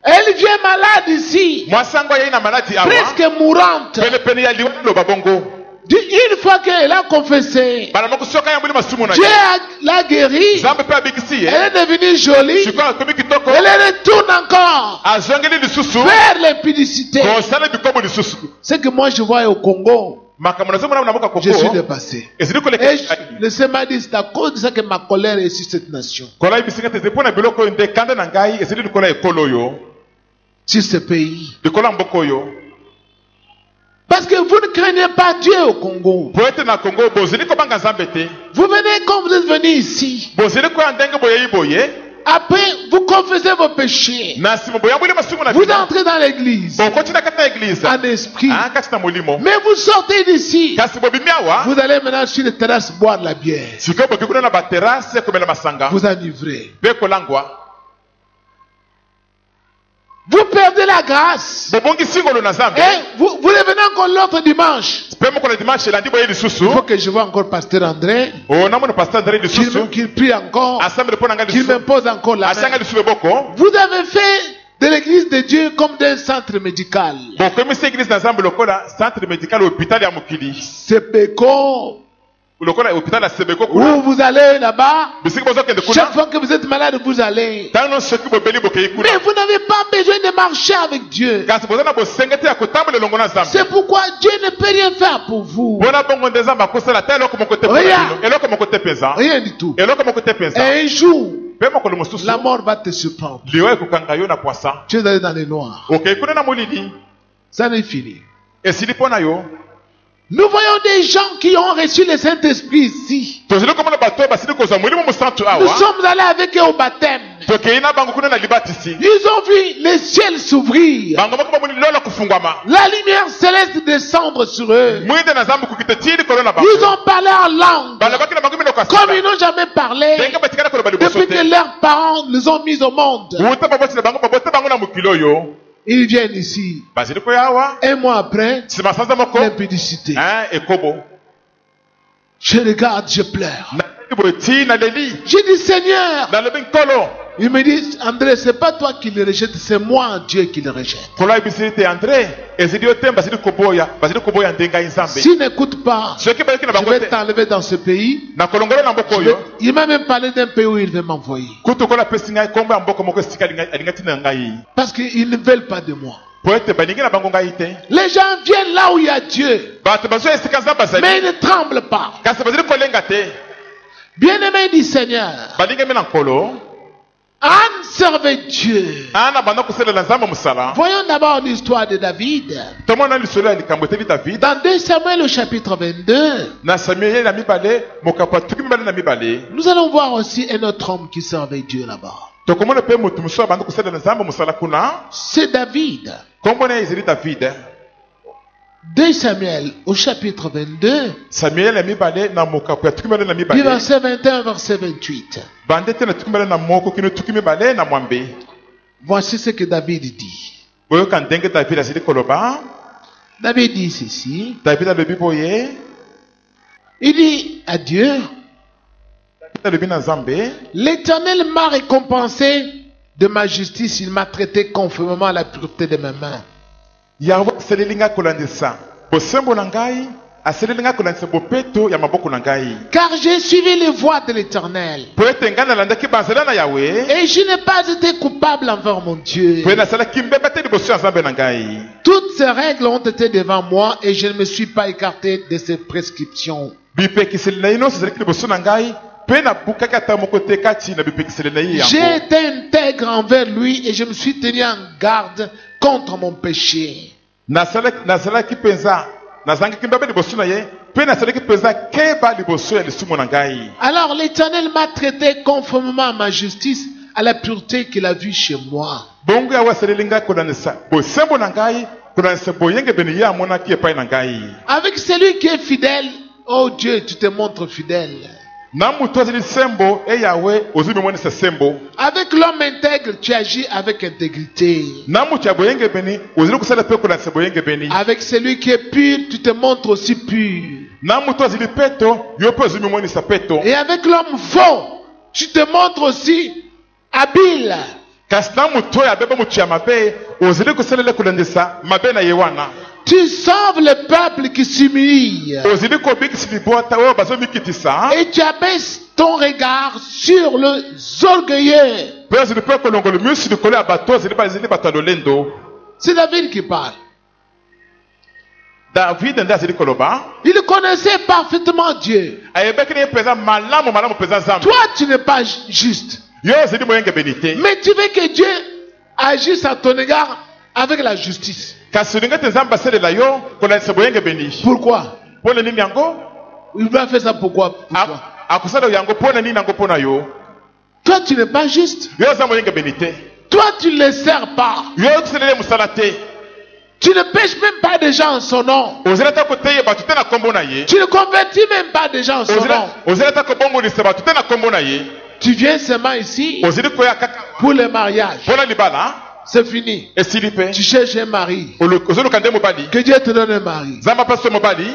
Speaker 2: Elle vient malade ici,
Speaker 3: mwasi yango ayei na maladi awa
Speaker 2: presque mourante.
Speaker 3: penepene ya liwa loba bongo.
Speaker 2: Une fois qu'elle a confessé,
Speaker 3: bana moko soki ayamboli masumu na
Speaker 2: Dieu
Speaker 3: ye
Speaker 2: l'a guérie.
Speaker 3: nzambe mpe abikisi
Speaker 2: Elle
Speaker 3: ye
Speaker 2: est devenue jolie.
Speaker 3: sikoyo akomi kitoko
Speaker 2: Elle retourne encore
Speaker 3: azongeli lisusu
Speaker 2: vers l'impudicité.
Speaker 3: kosala bikobo lisusu.
Speaker 2: Ce que moi je vois au Congo,
Speaker 3: makambo nazomona na mboka
Speaker 2: je suis
Speaker 3: koko
Speaker 2: dépassé.
Speaker 3: ezali
Speaker 2: Et
Speaker 3: koleka
Speaker 2: le Seigneur m'a dit, c'est à cause de ça que ma colère est sur cette nation,
Speaker 3: kola bisinga te mpo na biloko oyo nde kanda na ngai ezali likolo ya ekolo oyo
Speaker 2: sur ce pays.
Speaker 3: likolo ya mboka oyo.
Speaker 2: Parce que vous ne craignez pas Dieu au Congo.
Speaker 3: po ete na kongo bozali kobanga nzambe te.
Speaker 2: Vous venez comme vous êtes venu ici.
Speaker 3: bozali koya ndenge boyei boye.
Speaker 2: Après, vous confessez vos péchés.
Speaker 3: na nsima boyamboli masumu na
Speaker 2: Vous
Speaker 3: bino.
Speaker 2: entrez dans l'église
Speaker 3: bokoti na kati na eglize
Speaker 2: en esprit.
Speaker 3: kati na molimo.
Speaker 2: Mais vous sortez d'ici.
Speaker 3: kasi bobimi awa
Speaker 2: Vous allez maintenant sur les terrasses boire de la bière.
Speaker 3: sikoyo boki kuna na baterase komela masanga
Speaker 2: Vous enivrez.
Speaker 3: mpe kolangwa.
Speaker 2: Vous perdez la grâce.
Speaker 3: bobongi singolo na nzambe.
Speaker 2: Et vous revenez encore l'autre dimanche.
Speaker 3: mpe moko na dimanche elandi boye lisusu.
Speaker 2: Il faut que je vois encore Pasteur André.
Speaker 3: namona pasteur andré lisusu
Speaker 2: Qu'il prie encore.
Speaker 3: asambele mpo na ngai
Speaker 2: Qu'il
Speaker 3: lisusu
Speaker 2: m'impose encore la
Speaker 3: asanga
Speaker 2: main.
Speaker 3: lisusu loboko.
Speaker 2: Vous avez fait de l'église de Dieu comme d'un centre médical.
Speaker 3: bokomisi eglise na nzambe lokola centre médical hôpital ya mokili.
Speaker 2: C'est Péco.
Speaker 3: lokola hôpital ya sebeko
Speaker 2: Où
Speaker 3: kuna.
Speaker 2: vous allez là-bas.
Speaker 3: bisiki bozokende
Speaker 2: Chaque
Speaker 3: kuna.
Speaker 2: fois que vous êtes malade, vous allez.
Speaker 3: ntango soki bobeli bokei kuna.
Speaker 2: Mais vous n'avez pas besoin de marcher avec Dieu.
Speaker 3: kasi boza na bosenge te ya kotambola elongo na
Speaker 2: C'est
Speaker 3: nzambe.
Speaker 2: pourquoi Dieu ne peut rien faire pour vous.
Speaker 3: mpona bongo nde nzambe akosala te eloko moko te mpo na
Speaker 2: Regarde.
Speaker 3: bino. eloko moko te mpenza.
Speaker 2: Rien du tout.
Speaker 3: eloko moko te mpenza.
Speaker 2: Et un jour,
Speaker 3: mpe mokolo mosusu
Speaker 2: la mort va te surprendre.
Speaker 3: liwa ekokanga yo na poisa.
Speaker 2: Tu es allé dans les noirs.
Speaker 3: okei kuna na molili
Speaker 2: Ça n'est fini.
Speaker 3: esili mpo na yo.
Speaker 2: Nous voyons des gens qui ont reçu le Saint-Esprit ici.
Speaker 3: tozali komona bato oyo basili kozwa molimo mosantu
Speaker 2: Nous
Speaker 3: awa.
Speaker 2: sommes allés avec eux au baptême.
Speaker 3: tokei na bango kuna na libatisi.
Speaker 2: Ils ont vu le ciel s'ouvrir.
Speaker 3: bango moko bamoni lola kofungwama.
Speaker 2: La lumière céleste descendre sur eux.
Speaker 3: mwinde na nzambe kokita ti likolo na bango.
Speaker 2: Ils ont parlé en langue.
Speaker 3: balobaki na bango minoko ya
Speaker 2: Comme ils
Speaker 3: sika.
Speaker 2: n'ont jamais parlé
Speaker 3: ndenge batikala koloba liboso
Speaker 2: depuis que
Speaker 3: te.
Speaker 2: leurs parents les ont mis au monde.
Speaker 3: uta baboti na bango babote bango na mokili oyo.
Speaker 2: Ils viennent ici.
Speaker 3: bazili koya awa.
Speaker 2: Un mois après,
Speaker 3: nsima sanza moko.
Speaker 2: l'impudicité.
Speaker 3: ekobo.
Speaker 2: Je regarde, je pleure.
Speaker 3: naleli boye ti naleli.
Speaker 2: Je dis, Seigneur,
Speaker 3: nalobi nkolo.
Speaker 2: Il me dit, André, c'est pas toi qui le rejette, c'est moi, Dieu, qui le rejette.
Speaker 3: Kola bisite André, ezidi otem basidi koboya ndenga inzambe.
Speaker 2: S'il n'écoute pas,
Speaker 3: Ce qui veut que na
Speaker 2: je vais
Speaker 3: bangote
Speaker 2: t'enlever dans ce pays.
Speaker 3: na kolongolo na mboko yo.
Speaker 2: Il m'a même parlé d'un pays où il veut m'envoyer.
Speaker 3: Kutu kola pesinga komba mboko moko sika alingati na ngai.
Speaker 2: Parce qu'ils ne veulent pas de moi.
Speaker 3: Poete baningi na bango ngai te.
Speaker 2: Les gens viennent là où il y a Dieu,
Speaker 3: Bato bazo esika nzamba
Speaker 2: mais
Speaker 3: zali.
Speaker 2: ils ne tremblent pas.
Speaker 3: Kasi bazidi kolenga te.
Speaker 2: Bien-aimé du Seigneur,
Speaker 3: Baningi mena nkolo.
Speaker 2: Anne servait Dieu.
Speaker 3: Ana bana kusela na nzamba musala.
Speaker 2: Voyons d'abord l'histoire de David.
Speaker 3: Tomona lisolo ya likambo te David.
Speaker 2: Dans 2 Samuel au chapitre 22,
Speaker 3: Na Samuel na mibale mokapa tuki mibale na mibale.
Speaker 2: nous allons voir aussi un autre homme qui servait Dieu là-bas.
Speaker 3: Tokomona pe mutu muso bana kusela na nzamba musala kuna.
Speaker 2: C'est David.
Speaker 3: Kombo na ezili David.
Speaker 2: 2 Samuel au chapitre 22,
Speaker 3: Samuel na mibale na mokapa tuki mibale na
Speaker 2: du
Speaker 3: mibale.
Speaker 2: verset 21 verset 28.
Speaker 3: Bande te na tuki mibale na moko kino tuki mibale na mwambe.
Speaker 2: Voici ce que David dit.
Speaker 3: Boyo kan denge David azili koloba.
Speaker 2: David dit ceci.
Speaker 3: David alobi boye.
Speaker 2: Il dit à Dieu,
Speaker 3: David alobi na nzambe.
Speaker 2: l'Éternel m'a récompensé de ma justice, il m'a traité conformément à la pureté de mes mains.
Speaker 3: Yahweh aselelinga kolandisa bosembo na ngai, aselelinga kolandisa bopeto ya maboko na ngai.
Speaker 2: Car j'ai suivi les voies de l'Éternel.
Speaker 3: Po ete ngai nalandaki banzela na Yahweh,
Speaker 2: Et je n'ai pas été coupable envers mon Dieu.
Speaker 3: po nasalaki mbeba te liboso ya nzambe na ngai.
Speaker 2: Toutes ces règles ont été devant moi et je ne me suis pas écarté de ces prescriptions.
Speaker 3: Bipekiseli na ye nyonso ezalaki liboso na ngai, mpe nabukaki ata moko te kati na bipekiseli na ye
Speaker 2: J'ai
Speaker 3: yango.
Speaker 2: été intègre envers lui et je me suis tenu en garde contre mon péché.
Speaker 3: Nazalaki mpenza, nazangaki mbeba liboso na ye, mpe nasalaki mpenza keba liboso ya lisumu na ngai.
Speaker 2: Alors l'Éternel m'a traité conformément à ma justice, à la pureté qu'il a vue chez moi.
Speaker 3: Bongo Yahweh asaleli ngai kolandisa bosembo na ngai, kolandisa boyengebeni ye amonaki epai na ngai.
Speaker 2: Avec celui qui est fidèle, oh Dieu, tu te montres fidèle.
Speaker 3: Na mutu azali sembo e Yahweh ozwi bimonisa sembo.
Speaker 2: Avec l'homme intègre, tu agis avec intégrité.
Speaker 3: Na mutu ya boyengebeni ozali kosala mpe kolandisa boyengebeni.
Speaker 2: Avec celui qui est pur, tu te montres aussi pur.
Speaker 3: Na mutu azali peto yo mpe ozwi bimonisa peto.
Speaker 2: Et avec l'homme faux, tu te montres aussi habile.
Speaker 3: Kasi na mutu oyo abeba mutu ya mabe ozali kosalela kolandisa mabe na ye wana.
Speaker 2: Tu sauves le peuple qui s'humilie.
Speaker 3: Ozali kobikisa libota oyo bazomikitisa.
Speaker 2: Et tu abaisses ton regard sur les orgueilleux.
Speaker 3: Mpe ozali mpe kolongola miso likolo ya bato ozali bato ya lolendo.
Speaker 2: C'est David qui parle.
Speaker 3: David nde azali koloba.
Speaker 2: Il connaissait parfaitement Dieu.
Speaker 3: Ayebaki na ye mpenza malamu mpenza nzambe.
Speaker 2: Toi, tu n'es pas juste.
Speaker 3: Yo ozali moyengebeni te.
Speaker 2: Mais tu veux que Dieu agisse à ton égard avec la justice.
Speaker 3: Kasi olingi ete nzambe asalela yo kolandisa boyengebeni.
Speaker 2: Pourquoi?
Speaker 3: Mpona nini yango?
Speaker 2: Il va faire ça pourquoi? Pourquoi?
Speaker 3: Akosala yango mpona nini yango mpona yo?
Speaker 2: Toi, tu n'es pas juste.
Speaker 3: Yo oza moyengebeni te.
Speaker 2: Toi, tu ne les sers pas.
Speaker 3: Yo okusaleli mosala te.
Speaker 2: Tu ne pêches même pas des gens en son nom.
Speaker 3: Ozali ata koteya bato te na kombo na ye.
Speaker 2: Tu ne convertis même pas des gens en son nom.
Speaker 3: Ozali ata kobongolisa bato te na kombo na ye.
Speaker 2: Tu viens seulement ici
Speaker 3: Ozali koya kaka
Speaker 2: pour le mariage.
Speaker 3: mpona libala.
Speaker 2: C'est fini.
Speaker 3: Esili mpe.
Speaker 2: Tu cherches un mari.
Speaker 3: Ozoluka nde mobali.
Speaker 2: Que Dieu te donne un mari.
Speaker 3: Nzambe apesa mobali.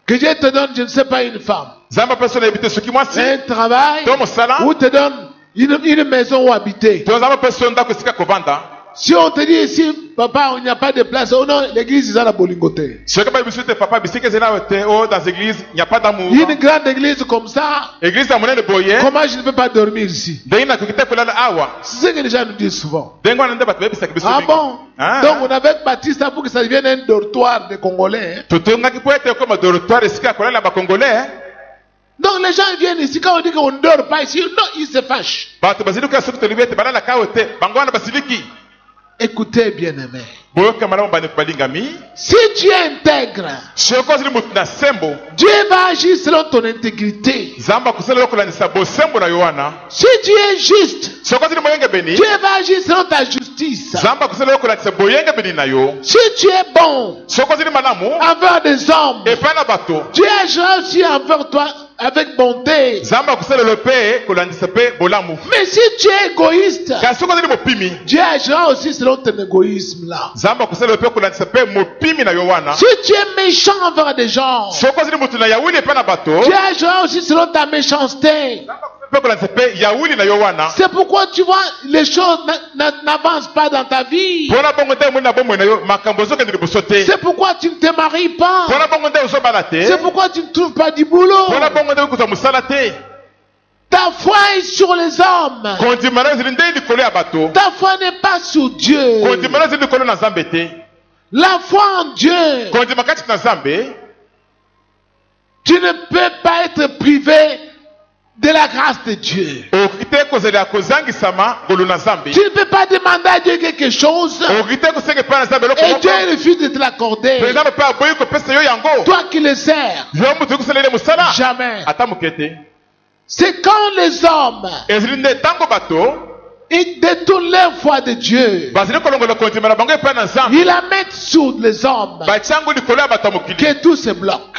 Speaker 2: Que Dieu te donne, je ne sais pas, une femme.
Speaker 3: Nzambe apesa nayebi te soki mwasi.
Speaker 2: Un travail.
Speaker 3: To mosala.
Speaker 2: Ou te donne une maison où habiter.
Speaker 3: To nzambe apesa yo ndako esika kovanda.
Speaker 2: Si on te dit ici, papa, il n'y a pas de place. Oh non, l'église est à la bolingoté.
Speaker 3: Soki ba biso te papa bisika ezali awa te o dans église il n'y a pas d'amour.
Speaker 2: Une grande église comme ça,
Speaker 3: Église ya monene boye.
Speaker 2: comment je ne peux pas dormir ici?
Speaker 3: Ndenge nakoki te kolala awa.
Speaker 2: C'est ce que les gens nous disent souvent.
Speaker 3: Ndenge wana nde bato bayebisaka biso
Speaker 2: Ah
Speaker 3: mingi.
Speaker 2: bon?
Speaker 3: Ah.
Speaker 2: Donc on avait bâti ça pour que ça devienne un dortoir des Congolais. Hein?
Speaker 3: Totongaki po ete ekoma dortoir esika ya kolala bakongolais.
Speaker 2: Donc les gens viennent ici, quand on dit qu'on ne dort pas ici, non, ils se fâchent.
Speaker 3: Bato bazili koya soki tolobi ete balalaka awa te bango wana basiliki.
Speaker 2: Écoutez, bien-aimés.
Speaker 3: Boyoka malamu bandeko balingami.
Speaker 2: Si tu es intègre,
Speaker 3: Soki ozali motu na sembo.
Speaker 2: Dieu va agir selon ton intégrité.
Speaker 3: Nzambe akosala yo kolandisa bosembo na yo wana.
Speaker 2: Si tu es juste,
Speaker 3: Soki ozali moyengebeni.
Speaker 2: Dieu va agir selon ta justice.
Speaker 3: Nzambe akosala yo kolandisa boyengebeni na yo.
Speaker 2: Si tu es bon
Speaker 3: Soki ozali malamu.
Speaker 2: envers des hommes,
Speaker 3: Epai na bato.
Speaker 2: Dieu agira aussi envers toi avec bonté.
Speaker 3: Nzambe akosala yo mpe kolandisa mpe bolamu.
Speaker 2: Mais si tu es égoïste,
Speaker 3: Kasi soki ozali mopimi.
Speaker 2: Dieu agira aussi selon ton égoïsme là.
Speaker 3: Nzambe akosala yo mpe kolandisa mpe mopimi na yo wana.
Speaker 2: Si tu es méchant envers des gens,
Speaker 3: Soki ozali motu na yawili epai na bato.
Speaker 2: Dieu agira aussi selon ta méchanceté.
Speaker 3: Nzambe akosala
Speaker 2: C'est pourquoi tu vois, les choses n'avancent pas dans ta vie. C'est pourquoi tu ne te maries pas. C'est pourquoi tu ne trouves pas du boulot. Ta foi est sur les hommes. Ta foi n'est pas sur Dieu. La foi en Dieu. Tu ne peux pas être privé de la grâce de Dieu. Tu ne peux pas demander à Dieu quelque chose et Dieu refuse de te l'accorder. Toi qui le sers, jamais. C'est quand les hommes ils détournent leur foi de Dieu, ils la mettent sur les hommes, que tout se bloque.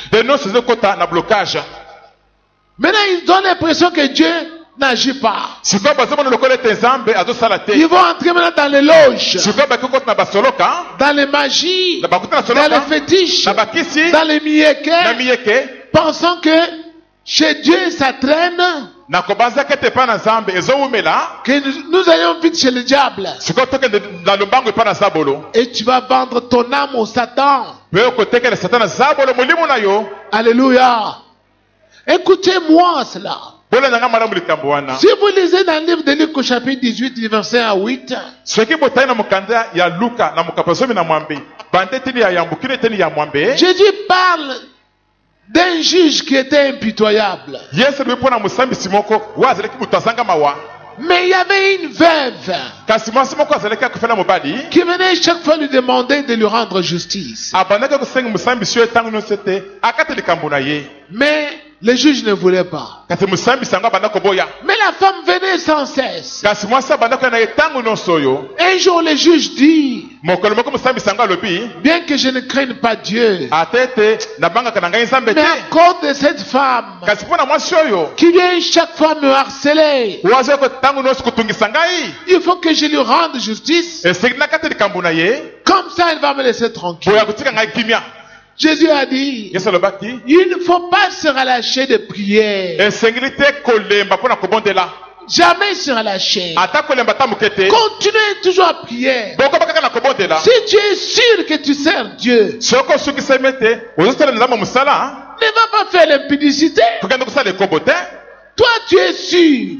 Speaker 2: Maintenant, ils ont l'impression que Dieu n'agit pas. Ils vont entrer maintenant dans les loges, dans les magies, dans les fétiches, dans les miékés, pensant que chez Dieu ça traîne, que nous allons vite chez le diable. Et tu vas vendre ton âme au Satan. Alléluia. Écoutez-moi cela. Si vous lisez dans le livre de Luc au chapitre 18, verset 1 à 8, Jésus parle d'un juge qui était impitoyable. Mais il y avait une veuve qui venait chaque fois lui demander de lui rendre justice. Mais le juge ne voulait pas. Mais la femme venait sans cesse. Un jour le juge dit, bien que je ne craigne pas Dieu, mais à cause de cette femme qui vient chaque fois me harceler, il faut que je lui rende justice. Comme ça elle va me laisser tranquille. Jésus a dit, il ne faut pas se relâcher de prier. Jamais se relâcher. Continuez toujours à prier. Si tu es sûr que tu sers Dieu, ne va pas faire l'impudicité. Toi tu es sûr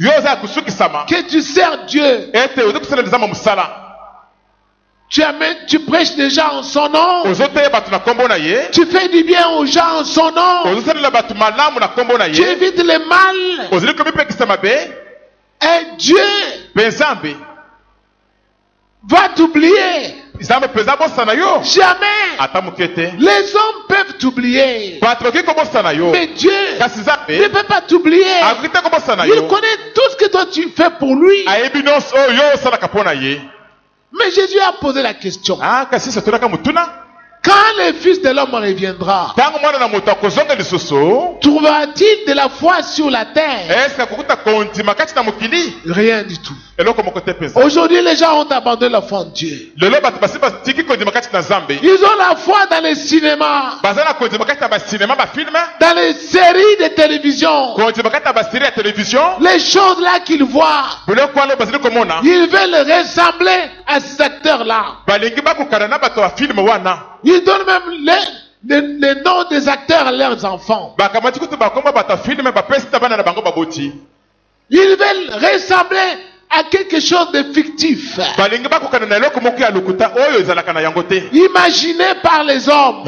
Speaker 2: que tu sers Dieu. Tu prêches déjà en son nom. Tu fais du bien aux gens en son nom. Tu évites le mal. Et Dieu va t'oublier. Jamais. Les hommes peuvent t'oublier, mais Dieu ne peut pas t'oublier. Il connaît tout ce que toi tu fais pour lui. Mais Jésus a posé la question. Quand le Fils de l'homme reviendra, trouvera-t-il de la foi sur la terre? Rien du tout. Aujourd'hui, les gens ont abandonné la foi en Dieu. Ils ont la foi dans les cinémas, dans les séries de télévision, les choses là qu'ils voient. Ils veulent ressembler à ces acteurs-là. Ils donnent même les noms des acteurs à leurs enfants. Ils veulent ressembler à quelque chose de fictif, imaginé par les hommes.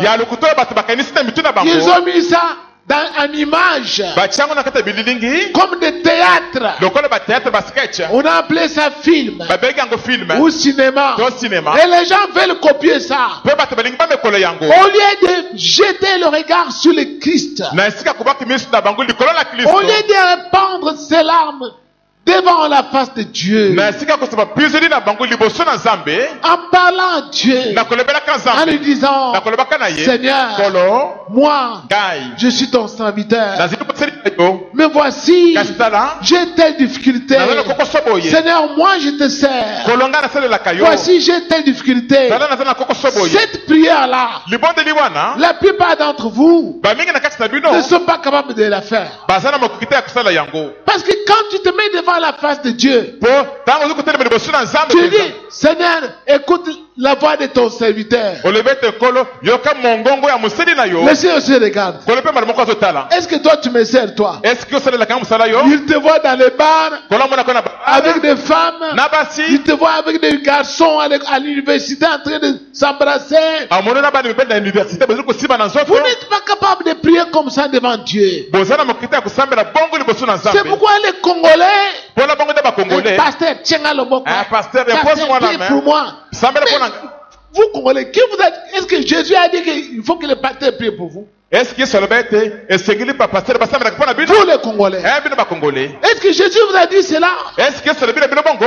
Speaker 2: Ils ont mis ça en image, comme des théâtres. On a appelé ça film ou cinéma. Et les gens veulent copier ça. Au lieu de jeter le regard sur le Christ, au lieu de répandre ses larmes devant la face de Dieu, en parlant à Dieu, en lui disant, Seigneur, moi, je suis ton serviteur, Mais voici,
Speaker 3: kasi tala
Speaker 2: j'ai telle difficulté.
Speaker 3: nazana koko soboye
Speaker 2: Seigneur, moi je te sers.
Speaker 3: kolonga na salelaka yo
Speaker 2: Voici, j'ai telle difficulté.
Speaker 3: tala nazana koko soboye
Speaker 2: Cette prière-là,
Speaker 3: libondeli wana
Speaker 2: la plupart d'entre vous
Speaker 3: bamingi na kati na bino
Speaker 2: ne sont pas capables de la faire.
Speaker 3: baza na mokokite ya kosala yango
Speaker 2: Parce que quand tu te mets devant la face de Dieu,
Speaker 3: po ntango ozi kotelema liboso na nzambe
Speaker 2: tu
Speaker 3: penza,
Speaker 2: dis, Seigneur, écoute la voix de ton serviteur.
Speaker 3: olobi ete nkolo yoka mongongo ya moseli na yo
Speaker 2: Le Seigneur se regarde.
Speaker 3: kolo mpe mbala moko azotala
Speaker 2: Est-ce que toi tu me sers, toi?
Speaker 3: eske osalelaka mosala yo
Speaker 2: Il te voit dans les bars
Speaker 3: kolo amonaka na
Speaker 2: avec des femmes.
Speaker 3: na basi
Speaker 2: Il te voit avec des garçons à l'université en train de s'embrasser.
Speaker 3: amoni na bana mibali na université bozali kosimba na nzoto
Speaker 2: Vous n'êtes pas capable de prier comme ça devant Dieu.
Speaker 3: boza na mokokite ya kosambela bongo liboso na
Speaker 2: C'est
Speaker 3: nzambe
Speaker 2: pourquoi les Congolais,
Speaker 3: mpona bongo nde bakongole
Speaker 2: pasteur, tiens le bon.
Speaker 3: pasteur
Speaker 2: Pasteur,
Speaker 3: repose-moi la
Speaker 2: prie
Speaker 3: main
Speaker 2: pour moi.
Speaker 3: sambela
Speaker 2: Mais
Speaker 3: mpona
Speaker 2: vous Congolais, est-ce que Jésus a dit qu'il faut que le pasteur prie pour vous?
Speaker 3: eske yesu alobi ete esengeli pa pasteur basambelaka mpona bino
Speaker 2: Vous les Congolais.
Speaker 3: bino bakongole
Speaker 2: Est-ce que Jésus vous a dit cela?
Speaker 3: eske yesu alobi na bino bongo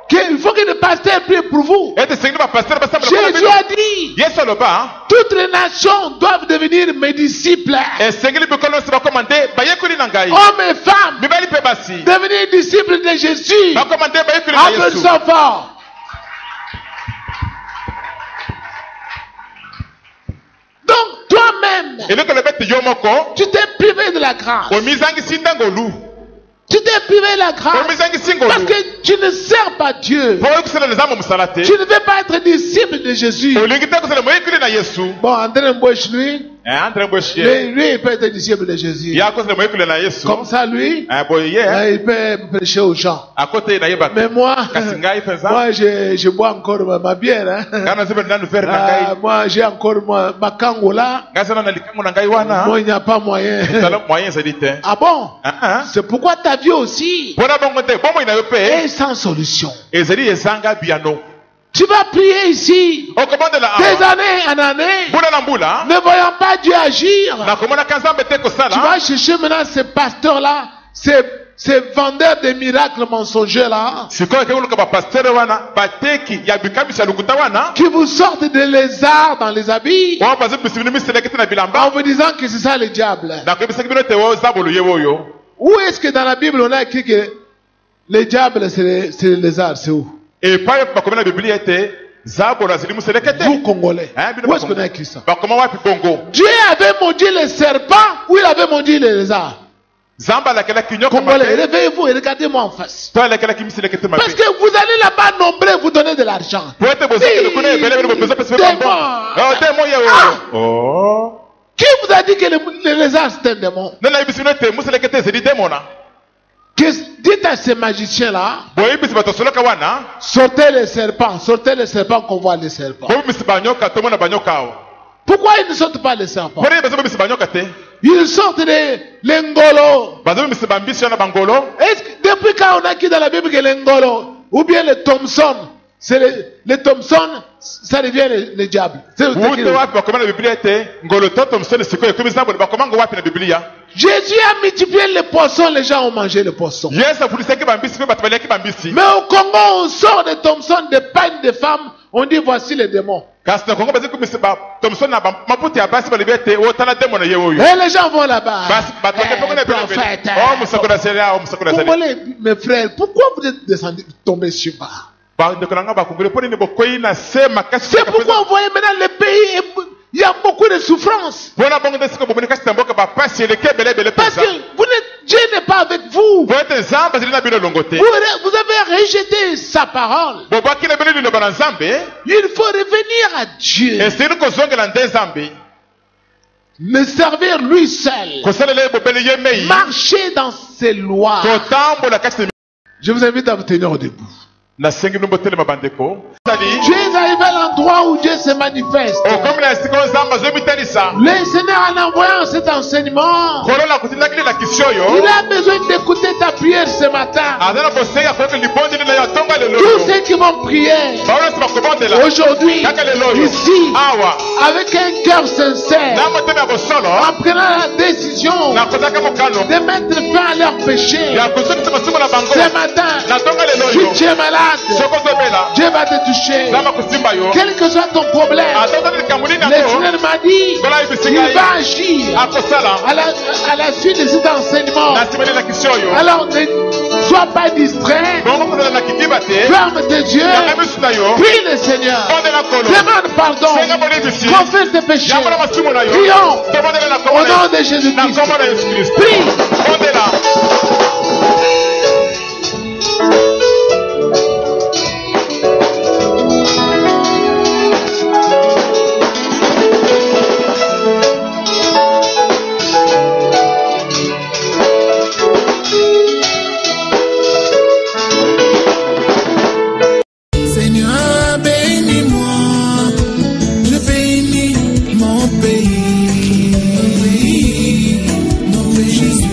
Speaker 2: Qu'il faut que le pasteur prie pour vous.
Speaker 3: ete esengeli bapasteur basambela mpona
Speaker 2: Jésus
Speaker 3: bino
Speaker 2: a dit,
Speaker 3: yesu aloba
Speaker 2: toutes les nations doivent devenir mes disciples.
Speaker 3: esengeli bikolo nyonso bakoma nde bayekoli na ngai
Speaker 2: Hommes et femmes,
Speaker 3: mibali mpe basi
Speaker 2: devenir disciples de Jésus.
Speaker 3: bakoma nde bayekoli na
Speaker 2: Appelle
Speaker 3: yesu
Speaker 2: ça fort. Donc, toi-même,
Speaker 3: eloko alobi ete yo moko
Speaker 2: tu t'es privé de la grâce.
Speaker 3: omizangisi ngolu
Speaker 2: Tu t'es privé de la grâce.
Speaker 3: omizangisi
Speaker 2: Parce
Speaker 3: ngolu
Speaker 2: que tu ne sers pas Dieu.
Speaker 3: mpo oyi kosalela nzambe mosala te
Speaker 2: Tu ne veux pas être disciple de Jésus.
Speaker 3: olingi te kosala moyekoli na yesu
Speaker 2: Bon, André Mbouch, lui,
Speaker 3: entre boshie
Speaker 2: lui, il peut être disciple de Jésus.
Speaker 3: ya kosala moyekoli na yesu
Speaker 2: Comme ça, lui,
Speaker 3: boye ye
Speaker 2: il peut prêcher aux gens.
Speaker 3: akote nayebaka
Speaker 2: Mais moi,
Speaker 3: kasi ngai mpenza
Speaker 2: moi, je bois encore ma bière. Hein.
Speaker 3: ngai nazobeli nanu vere na ngai
Speaker 2: Moi, j'ai encore ma kango là.
Speaker 3: ngai sana na likango na ngai wana
Speaker 2: Moi, il n'y a pas moyen.
Speaker 3: tala moyen ezali te
Speaker 2: Ah bon? C'est pourquoi ta vie aussi
Speaker 3: mpona bongo te bomoi na yo mpe
Speaker 2: est sans solution.
Speaker 3: ezali ezanga biano
Speaker 2: Tu vas prier ici
Speaker 3: okomandela
Speaker 2: des
Speaker 3: awa
Speaker 2: années en années,
Speaker 3: mbula na mbula
Speaker 2: ne voyant pas Dieu agir.
Speaker 3: nakomonaka nzambe te
Speaker 2: Tu
Speaker 3: kosala
Speaker 2: vas chercher maintenant ces pasteurs-là, ces vendeurs de miracles mensongers là,
Speaker 3: sikoyo ekekoluka bapastere wana bateki ya bikamisi ya lokuta wana
Speaker 2: qui vous sortent des lézards dans les habits
Speaker 3: oyo bazobimisa bino miseleki te na
Speaker 2: en
Speaker 3: bilamba
Speaker 2: vous disant que c'est ça le diable.
Speaker 3: nakoyebisaki bino ete oyo zabolo ye oyo
Speaker 2: Où est-ce que dans la Bible on a écrit que le diable c'est les lézards? C'est où?
Speaker 3: epai bakomi na biblia ete zabolo azali moseleke te
Speaker 2: Vous Congolais.
Speaker 3: bino
Speaker 2: Où est-ce qu'on a écrit ça?
Speaker 3: bakoma wapi bongo
Speaker 2: Dieu avait maudit les serpents ou il avait maudit les lézards?
Speaker 3: nzambe alakelaki nyoka
Speaker 2: Congolais,
Speaker 3: mabe
Speaker 2: réveillez-vous et regardez-moi en face.
Speaker 3: to alakelaki miseleke te mabe
Speaker 2: Parce que vous allez là-bas nombreux vous donner de l'argent.
Speaker 3: po ete bozokende kuna ebele bino bopeso pesi pe bambo demo ye oyo
Speaker 2: Qui vous a dit que les lézards c'est un démon?
Speaker 3: nayebisi bino ete moseleke te ezali demona
Speaker 2: Dites à ces magiciens-là,
Speaker 3: boyebisi bato soloka wana
Speaker 2: sortez les serpents qu'on voit les serpents.
Speaker 3: bobimisi banyoka tomona banyoka awa
Speaker 2: Pourquoi ils ne sortent pas les serpents?
Speaker 3: mpona ye bazobimisi banyoka te
Speaker 2: Ils sortent les ngolos.
Speaker 3: bazobimisi bambisi wana bangolo
Speaker 2: Est-ce que depuis quand on a écrit dans la Bible que les ngolos ou bien les Thompson, c'est les Thompson, ça devient les diables.
Speaker 3: ute wapi bakoma na biblia ete ngolo to tomsoni sikoyo ekomi zabolo bakomango wapi na biblia
Speaker 2: Jésus a multiplié les poissons, les gens ont mangé les poissons.
Speaker 3: yesu afulisaki bambisi mpe bato baliaki bambisi
Speaker 2: Mais au Congo, on sort des Thompson, des pagnes de femmes, on dit voici les démons.
Speaker 3: kasi na kongo bazikomisa batomsoni na maputa ya basi balobi ete otala demo na ye oyo
Speaker 2: Et les gens vont là-bas.
Speaker 3: basi bato bakepoko na
Speaker 2: Prophète.
Speaker 3: ebele mosako na seli awo mosako na seli
Speaker 2: Congolais, mes frères, pourquoi vous êtes descendus, tombés sur bas?
Speaker 3: bandeko na nga bakongole mpo nini bokwei na se makasi
Speaker 2: C'est pourquoi vous voyez maintenant le pays, il y a beaucoup de souffrance.
Speaker 3: mpona bongo nde siko bomoni kasi na mboka bapasi eleki ebele
Speaker 2: Parce
Speaker 3: mpenza
Speaker 2: que Dieu n'est pas avec vous.
Speaker 3: po ete nzambe azali na bino elongo te
Speaker 2: Vous avez rejeté sa parole.
Speaker 3: bobwaki na bino liloba na nzambe
Speaker 2: Il faut revenir à Dieu.
Speaker 3: esili kozongela nde nzambe
Speaker 2: Me servir lui seul.
Speaker 3: kosalela ye bobele ye mei
Speaker 2: Marcher dans ses lois.
Speaker 3: kotambola kati na
Speaker 2: Je vous invite à vous tenir debout.
Speaker 3: nasengi bino botelema bandeko
Speaker 2: Tu es arrivé à l'endroit où Dieu se manifeste.
Speaker 3: okomi na esika oyo nzambe azobitalisa
Speaker 2: Le Seigneur, en envoyant cet enseignement,
Speaker 3: kolola kotindaki lelakisi
Speaker 2: il
Speaker 3: oyo
Speaker 2: a besoin d'écouter ta prière ce matin.
Speaker 3: aza na bosengi akoyoka libondeli na yo atonga lelo
Speaker 2: Tous
Speaker 3: oyo
Speaker 2: ceux qui vont prier
Speaker 3: bao nyonso bakobondela
Speaker 2: aujourd'hui,
Speaker 3: kaka lelo oyo
Speaker 2: ici,
Speaker 3: awa
Speaker 2: avec un cœur sincère,
Speaker 3: na motema ya bosolo
Speaker 2: en prenant la décision
Speaker 3: nakozaka mokano
Speaker 2: de mettre fin à leur péché.
Speaker 3: ya kozokisa masumu na bango
Speaker 2: Ce matin,
Speaker 3: natonga lelo
Speaker 2: tu
Speaker 3: oyo
Speaker 2: tu es malade,
Speaker 3: Soko zobela.
Speaker 2: Dieu va te toucher.
Speaker 3: Lama kusimba yo.
Speaker 2: Quel que soit ton problème,
Speaker 3: Atota ni kamuni na
Speaker 2: le
Speaker 3: ko.
Speaker 2: Seigneur m'a dit, il va agir
Speaker 3: Akosala.
Speaker 2: à la suite de cet enseignement.
Speaker 3: Na simene na kisio yo.
Speaker 2: Alors ne sois pas distrait,
Speaker 3: Bongo kozala na kidiba te.
Speaker 2: ferme tes yeux,
Speaker 3: Na misu na yo.
Speaker 2: prie le Seigneur,
Speaker 3: Tondela kolo.
Speaker 2: demande pardon,
Speaker 3: Senga bonibisi.
Speaker 2: confesse tes péchés.
Speaker 3: Yambola masumu na yo.
Speaker 2: Prions
Speaker 3: Tobondela na
Speaker 2: au
Speaker 3: komona.
Speaker 2: nom de
Speaker 3: Na
Speaker 2: Jésus-Christ.
Speaker 3: komona Yesu Kristo.
Speaker 2: Prie.
Speaker 3: Tondela.
Speaker 1: Seigneur, bénis-moi, je bénis mon pays, Jésus,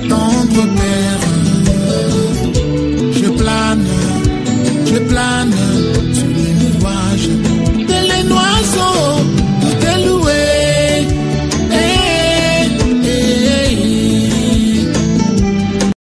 Speaker 1: tendre Père, je plane sur les nuages.